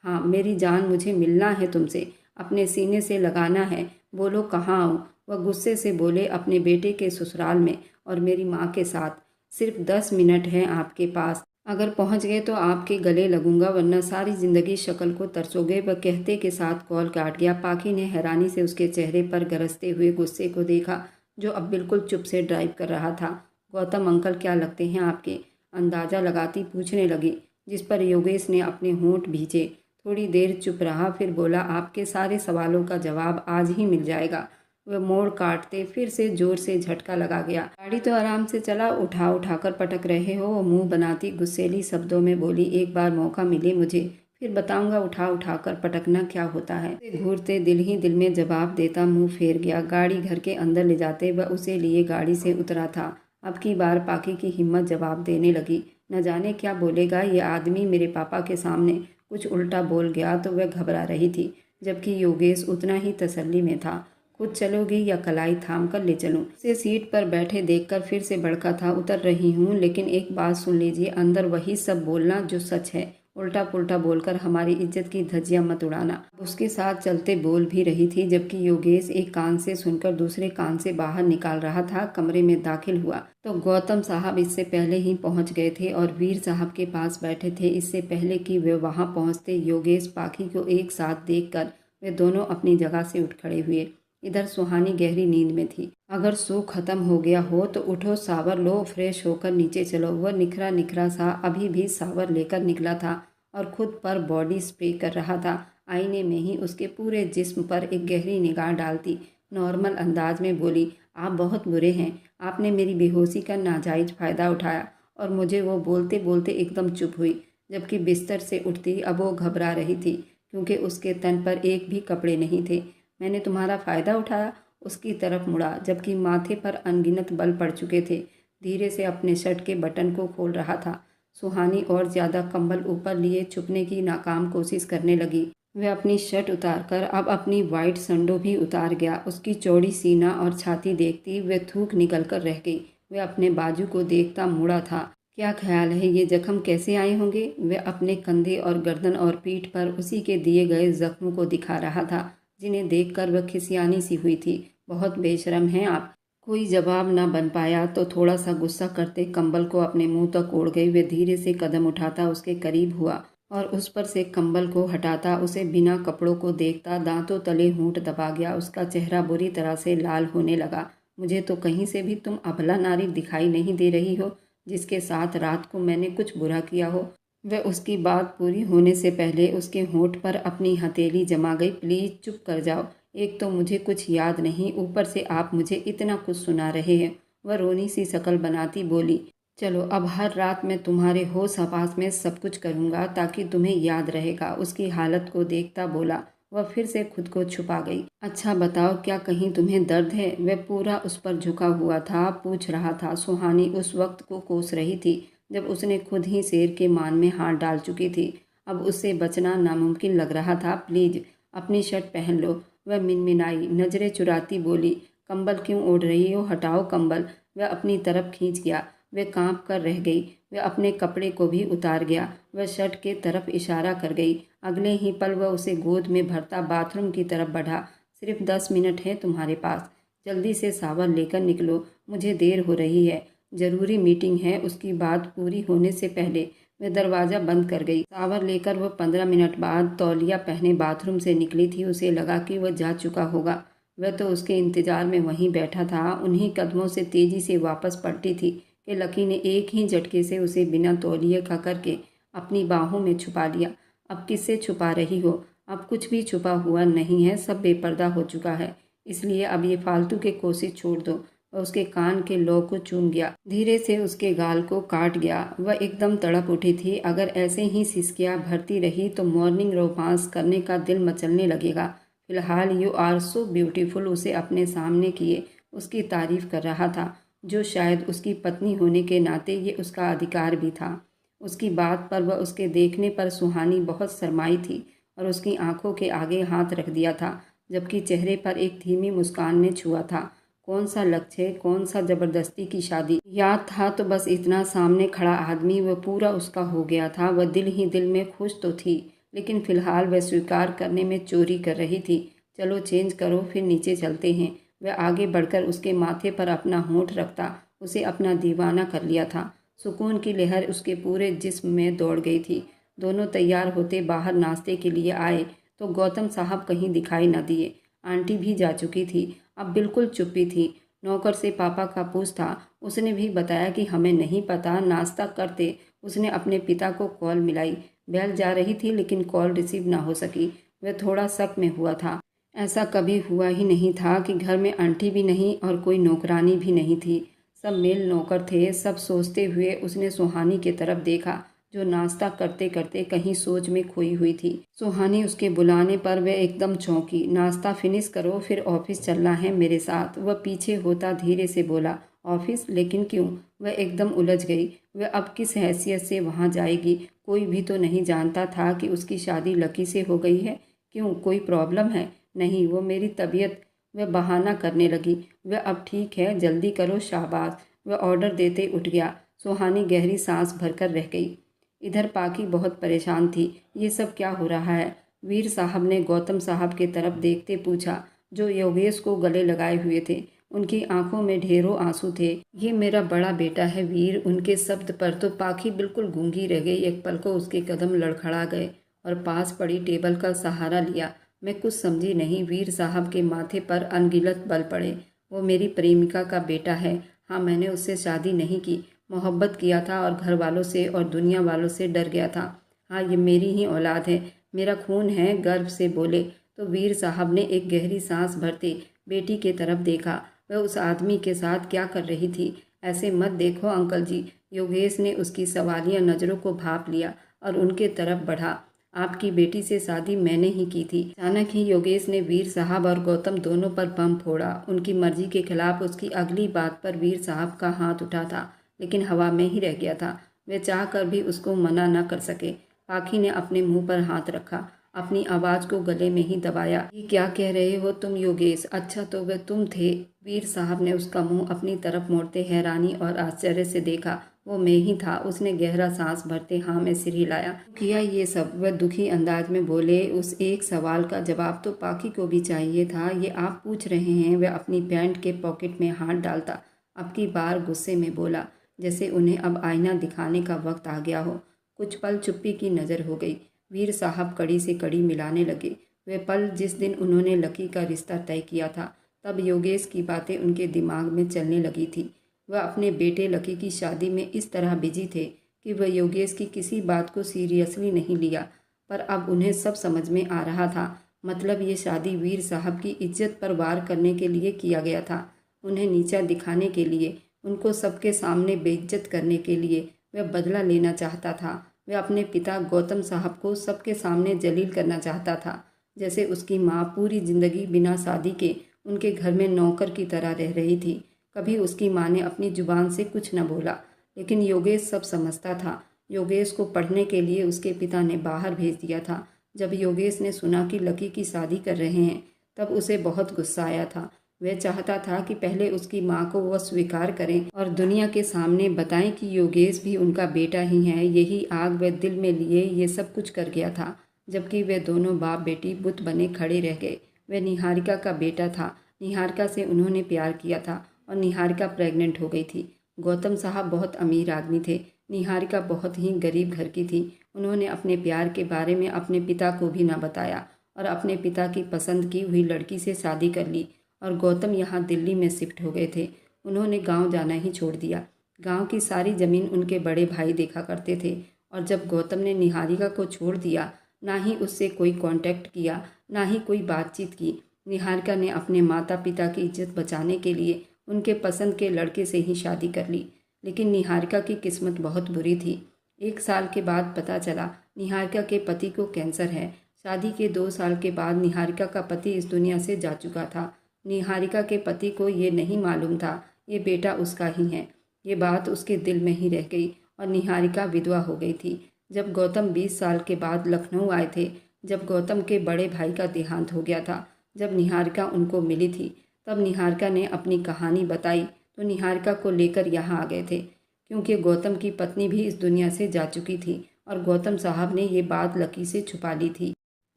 हाँ मेरी जान, मुझे मिलना है तुमसे, अपने सीने से लगाना है। बोलो कहाँ आऊँ? वह गुस्से से बोले। अपने बेटे के ससुराल में, और मेरी माँ के साथ। सिर्फ 10 मिनट हैं आपके पास, अगर पहुँच गए तो आपके गले लगूंगा, वरना सारी ज़िंदगी शक्ल को तरसोगे। वह कहते के साथ कॉल काट गया। पाखी ने हैरानी से उसके चेहरे पर गरजते हुए गुस्से को देखा। जो अब बिल्कुल चुप से ड्राइव कर रहा था। गौतम अंकल क्या लगते हैं आपके? अंदाज़ा लगाती पूछने लगी, जिस पर योगेश ने अपने होंठ भींचे। थोड़ी देर चुप रहा, फिर बोला, आपके सारे सवालों का जवाब आज ही मिल जाएगा। वह मोड़ काटते फिर से जोर से झटका लगा गया। गाड़ी तो आराम से चला, उठा उठाकर पटक रहे हो? वो मुंह बनाती गुस्सेली शब्दों में बोली, एक बार मौका मिले मुझे, फिर बताऊंगा उठा उठाकर पटकना क्या होता है। घूरते दिल ही दिल में जवाब देता मुंह फेर गया। गाड़ी घर के अंदर ले जाते वह उसे लिए गाड़ी से उतरा था। अब की बार पाकी की हिम्मत जवाब देने लगी। न जाने क्या बोलेगा ये आदमी, मेरे पापा के सामने कुछ उल्टा बोल गया तो वह घबरा रही थी, जबकि योगेश उतना ही तसल्ली में था। खुद चलोगी या कलाई थाम कर ले चलूं? से सीट पर बैठे देखकर फिर से भड़का था, उतर रही हूँ, लेकिन एक बात सुन लीजिए, अंदर वही सब बोलना जो सच है। उल्टा पुल्टा बोलकर हमारी इज्जत की धज्जियां मत उड़ाना। उसके साथ चलते बोल भी रही थी, जबकि योगेश एक कान से सुनकर दूसरे कान से बाहर निकाल रहा था। कमरे में दाखिल हुआ तो गौतम साहब इससे पहले ही पहुंच गए थे और वीर साहब के पास बैठे थे। इससे पहले कि वे वहां पहुंचते, योगेश पाखी को एक साथ देखकर वे दोनों अपनी जगह से उठ खड़े हुए। इधर सुहानी गहरी नींद में थी। अगर सो खत्म हो गया हो तो उठो, सावर लो, फ्रेश होकर नीचे चलो। वह निखरा निखरा सा अभी भी सावर लेकर निकला था और खुद पर बॉडी स्प्रे कर रहा था। आईने में ही उसके पूरे जिस्म पर एक गहरी निगाह डालती नॉर्मल अंदाज में बोली, आप बहुत बुरे हैं। आपने मेरी बेहोशी का नाजायज फ़ायदा उठाया। और मुझे वो बोलते बोलते एकदम चुप हुई। जबकि बिस्तर से उठती अब वो घबरा रही थी, क्योंकि उसके तन पर एक भी कपड़े नहीं थे। मैंने तुम्हारा फ़ायदा उठाया? उसकी तरफ मुड़ा, जबकि माथे पर अनगिनत बल पड़ चुके थे। धीरे से अपने शर्ट के बटन को खोल रहा था। सुहानी और ज़्यादा कंबल ऊपर लिए छुपने की नाकाम कोशिश करने लगी। वह अपनी शर्ट उतारकर अब अपनी वाइट संडो भी उतार गया। उसकी चौड़ी सीना और छाती देखती वह थूक निकल कर रह गई। वह अपने बाजू को देखता मुड़ा था। क्या ख्याल है ये जख्म कैसे आए होंगे? वह अपने कंधे और गर्दन और पीठ पर उसी के दिए गए जख्मों को दिखा रहा था, जिन्हें देखकर वह खिसियानी सी हुई थी। बहुत बेशरम हैं आप। कोई जवाब न बन पाया तो थोड़ा सा गुस्सा करते कंबल को अपने मुंह तक ओढ़ गई। वे धीरे से कदम उठाता उसके करीब हुआ और उस पर से कंबल को हटाता उसे बिना कपड़ों को देखता दांतों तले होंठ दबा गया। उसका चेहरा बुरी तरह से लाल होने लगा। मुझे तो कहीं से भी तुम अबला नारी दिखाई नहीं दे रही हो, जिसके साथ रात को मैंने कुछ बुरा किया हो। वह उसकी बात पूरी होने से पहले उसके होंठ पर अपनी हथेली जमा गई। प्लीज़ चुप कर जाओ। एक तो मुझे कुछ याद नहीं, ऊपर से आप मुझे इतना कुछ सुना रहे हैं। वह रोनी सी शक्ल बनाती बोली, चलो अब हर रात मैं तुम्हारे होश हवास में सब कुछ करूँगा ताकि तुम्हें याद रहेगा। उसकी हालत को देखता बोला। वह फिर से खुद को छुपा गई। अच्छा बताओ, क्या कहीं तुम्हें दर्द है? वह पूरा उस पर झुका हुआ था, पूछ रहा था। सुहानी उस वक्त को कोस रही थी जब उसने खुद ही शेर के मान में हाथ डाल चुकी थी। अब उससे बचना नामुमकिन लग रहा था। प्लीज अपनी शर्ट पहन लो। वह मिनमिनाई, नजरें चुराती बोली, कंबल क्यों ओढ़ रही हो? हटाओ कंबल। वह अपनी तरफ खींच गया। वह कांप कर रह गई। वह अपने कपड़े को भी उतार गया। वह शर्ट के तरफ इशारा कर गई। अगले ही पल वह उसे गोद में भरता बाथरूम की तरफ बढ़ा। सिर्फ 10 मिनट है तुम्हारे पास, जल्दी से सावर लेकर निकलो, मुझे देर हो रही है, ज़रूरी मीटिंग है। उसकी बात पूरी होने से पहले वह दरवाज़ा बंद कर गई। सावर लेकर वह 15 मिनट बाद तौलिया पहने बाथरूम से निकली थी। उसे लगा कि वह जा चुका होगा। वह तो उसके इंतज़ार में वहीं बैठा था। उन्हीं कदमों से तेज़ी से वापस पलटी थी कि लकी ने एक ही झटके से उसे बिना तौलिए का करके अपनी बाहों में छुपा लिया। अब किससे छुपा रही हो? अब कुछ भी छुपा हुआ नहीं है, सब बेपर्दा हो चुका है। इसलिए अब ये फालतू के कोशिश छोड़ दो। वह उसके कान के लौ को चूम गया, धीरे से उसके गाल को काट गया। वह एकदम तड़प उठी थी। अगर ऐसे ही सिसकियां भरती रही तो मॉर्निंग रोमांस करने का दिल मचलने लगेगा। फिलहाल यू आर सो ब्यूटीफुल उसे अपने सामने किए उसकी तारीफ कर रहा था, जो शायद उसकी पत्नी होने के नाते ये उसका अधिकार भी था। उसकी बात पर व उसके देखने पर सुहानी बहुत शर्माई थी और उसकी आंखों के आगे हाथ रख दिया था, जबकि चेहरे पर एक धीमी मुस्कान ने छुआ था। कौन सा लक्ष्य, कौन सा जबरदस्ती की शादी? याद था तो बस इतना, सामने खड़ा आदमी वह पूरा उसका हो गया था। वह दिल ही दिल में खुश तो थी, लेकिन फिलहाल वह स्वीकार करने में चोरी कर रही थी। चलो चेंज करो, फिर नीचे चलते हैं। वह आगे बढ़कर उसके माथे पर अपना होंठ रखता उसे अपना दीवाना कर लिया था। सुकून की लहर उसके पूरे जिस्म में दौड़ गई थी। दोनों तैयार होते बाहर नाश्ते के लिए आए तो गौतम साहब कहीं दिखाई न दिए। आंटी भी जा चुकी थी, अब बिल्कुल चुप्पी थी। नौकर से पापा का पूछा। उसने भी बताया कि हमें नहीं पता। नाश्ता करते उसने अपने पिता को कॉल मिलाई। बेल जा रही थी लेकिन कॉल रिसीव ना हो सकी। वह थोड़ा शक में हुआ था। ऐसा कभी हुआ ही नहीं था कि घर में आंटी भी नहीं और कोई नौकरानी भी नहीं थी। सब मेल नौकर थे। सब सोचते हुए उसने सुहानी की तरफ देखा, जो नाश्ता करते करते कहीं सोच में खोई हुई थी। सुहानी उसके बुलाने पर वह एकदम चौंकी। नाश्ता फिनिश करो, फिर ऑफिस चलना है मेरे साथ। वह पीछे होता धीरे से बोला, ऑफिस? लेकिन क्यों? वह एकदम उलझ गई। वह अब किस हैसियत से वहाँ जाएगी? कोई भी तो नहीं जानता था कि उसकी शादी लकी से हो गई है। क्यों, कोई प्रॉब्लम है? नहीं, वो मेरी तबीयत। वह बहाना करने लगी। वह अब ठीक है, जल्दी करो, शाबाश। वह ऑर्डर देते उठ गया। सुहानी गहरी सांस भरकर रह गई। इधर पाकी बहुत परेशान थी। ये सब क्या हो रहा है? वीर साहब ने गौतम साहब की तरफ देखते पूछा, जो योगेश को गले लगाए हुए थे। उनकी आंखों में ढेरों आंसू थे। ये मेरा बड़ा बेटा है वीर। उनके शब्द पर तो पाखी बिल्कुल गूंगी रह गई। एक पल को उसके कदम लड़खड़ा गए और पास पड़ी टेबल का सहारा लिया। मैं कुछ समझी नहीं। वीर साहब के माथे पर अनगिनत बल पड़े। वो मेरी प्रेमिका का बेटा है। हाँ, मैंने उससे शादी नहीं की, मोहब्बत किया था और घर वालों से और दुनिया वालों से डर गया था। हाँ, ये मेरी ही औलाद है, मेरा खून है, गर्व से बोले तो वीर साहब ने एक गहरी सांस भरते बेटी की तरफ देखा। वह उस आदमी के साथ क्या कर रही थी? ऐसे मत देखो अंकल जी। योगेश ने उसकी सवालिया नज़रों को भांप लिया और उनके तरफ बढ़ा। आपकी बेटी से शादी मैंने ही की थी। अचानक ही योगेश ने वीर साहब और गौतम दोनों पर बम फोड़ा। उनकी मर्जी के खिलाफ उसकी अगली बात पर वीर साहब का हाथ उठा था, लेकिन हवा में ही रह गया था। वे चाह कर भी उसको मना न कर सके। पाखी ने अपने मुंह पर हाथ रखा, अपनी आवाज़ को गले में ही दबाया। ये क्या कह रहे हो तुम योगेश? अच्छा, तो वह तुम थे? वीर साहब ने उसका मुंह अपनी तरफ मोड़ते हैरानी और आश्चर्य से देखा। वो मैं ही था। उसने गहरा सांस भरते हाँ में सिर हिलाया। किया ये सब? वह दुखी अंदाज में बोले। उस एक सवाल का जवाब तो पाखी को भी चाहिए था। ये आप पूछ रहे हैं? वह अपनी पैंट के पॉकेट में हाथ डालता अब की बार गुस्से में बोला, जैसे उन्हें अब आईना दिखाने का वक्त आ गया हो। कुछ पल चुप्पी की नज़र हो गई। वीर साहब कड़ी से कड़ी मिलाने लगे। वह पल जिस दिन उन्होंने लकी का रिश्ता तय किया था, तब योगेश की बातें उनके दिमाग में चलने लगी थी। वह अपने बेटे लकी की शादी में इस तरह बिजी थे कि वह योगेश की किसी बात को सीरियसली नहीं लिया। पर अब उन्हें सब समझ में आ रहा था। मतलब ये शादी वीर साहब की इज्जत पर वार करने के लिए किया गया था। उन्हें नीचा दिखाने के लिए, उनको सबके सामने बेइज्जत करने के लिए। वह बदला लेना चाहता था। वह अपने पिता गौतम साहब को सबके सामने जलील करना चाहता था। जैसे उसकी माँ पूरी जिंदगी बिना शादी के उनके घर में नौकर की तरह रह रही थी। कभी उसकी माँ ने अपनी जुबान से कुछ न बोला, लेकिन योगेश सब समझता था। योगेश को पढ़ने के लिए उसके पिता ने बाहर भेज दिया था। जब योगेश ने सुना कि लकी की शादी कर रहे हैं, तब उसे बहुत गुस्सा आया था। वह चाहता था कि पहले उसकी माँ को वह स्वीकार करें और दुनिया के सामने बताएं कि योगेश भी उनका बेटा ही है। यही आग वह दिल में लिए ये सब कुछ कर गया था। जबकि वे दोनों बाप बेटी बुत बने खड़े रह गए। वह निहारिका का बेटा था। निहारिका से उन्होंने प्यार किया था और निहारिका प्रेग्नेंट हो गई थी। गौतम साहब बहुत अमीर आदमी थे। निहारिका बहुत ही गरीब घर की थी। उन्होंने अपने प्यार के बारे में अपने पिता को भी ना बताया और अपने पिता की पसंद की हुई लड़की से शादी कर ली। और गौतम यहाँ दिल्ली में शिफ्ट हो गए थे। उन्होंने गांव जाना ही छोड़ दिया। गांव की सारी ज़मीन उनके बड़े भाई देखा करते थे। और जब गौतम ने निहारिका को छोड़ दिया, ना ही उससे कोई कांटेक्ट किया, ना ही कोई बातचीत की। निहारिका ने अपने माता पिता की इज्जत बचाने के लिए उनके पसंद के लड़के से ही शादी कर ली। लेकिन निहारिका की किस्मत बहुत बुरी थी। 1 साल के बाद पता चला निहारिका के पति को कैंसर है। शादी के 2 साल के बाद निहारिका का पति इस दुनिया से जा चुका था। निहारिका के पति को ये नहीं मालूम था ये बेटा उसका ही है। ये बात उसके दिल में ही रह गई और निहारिका विधवा हो गई थी। जब गौतम 20 साल के बाद लखनऊ आए थे, जब गौतम के बड़े भाई का देहांत हो गया था, जब निहारिका उनको मिली थी, तब निहारिका ने अपनी कहानी बताई तो निहारिका को लेकर यहाँ आ गए थे, क्योंकि गौतम की पत्नी भी इस दुनिया से जा चुकी थी और गौतम साहब ने ये बात लकी से छुपा ली थी।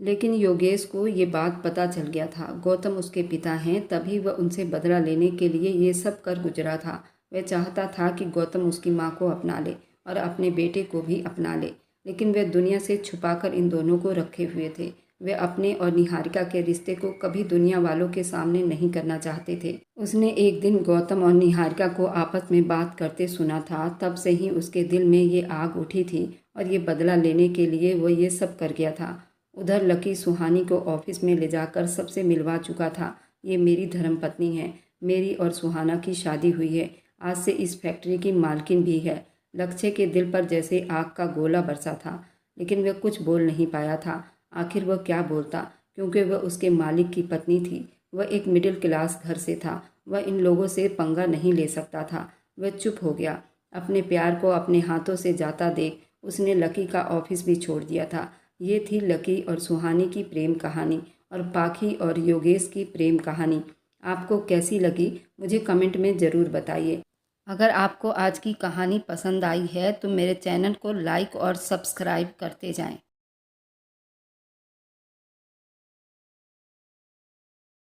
लेकिन योगेश को ये बात पता चल गया था। गौतम उसके पिता हैं, तभी वह उनसे बदला लेने के लिए ये सब कर गुजरा था। वह चाहता था कि गौतम उसकी माँ को अपना ले और अपने बेटे को भी अपना ले, लेकिन वह दुनिया से छुपाकर इन दोनों को रखे हुए थे। वे अपने और निहारिका के रिश्ते को कभी दुनिया वालों के सामने नहीं करना चाहते थे। उसने एक दिन गौतम और निहारिका को आपस में बात करते सुना था, तब से ही उसके दिल में ये आग उठी थी और ये बदला लेने के लिए वो ये सब कर गया था। उधर लकी सुहानी को ऑफिस में ले जाकर सबसे मिलवा चुका था। ये मेरी धर्मपत्नी है, मेरी और सुहाना की शादी हुई है, आज से इस फैक्ट्री की मालकिन भी है। लक्ष्य के दिल पर जैसे आग का गोला बरसा था, लेकिन वह कुछ बोल नहीं पाया था। आखिर वह क्या बोलता, क्योंकि वह उसके मालिक की पत्नी थी। वह एक मिडिल क्लास घर से था, वह इन लोगों से पंगा नहीं ले सकता था। वह चुप हो गया। अपने प्यार को अपने हाथों से जाता देख उसने लकी का ऑफिस भी छोड़ दिया था। ये थी लकी और सुहानी की प्रेम कहानी और पाखी और योगेश की प्रेम कहानी। आपको कैसी लगी मुझे कमेंट में ज़रूर बताइए। अगर आपको आज की कहानी पसंद आई है तो मेरे चैनल को लाइक और सब्सक्राइब करते जाएं।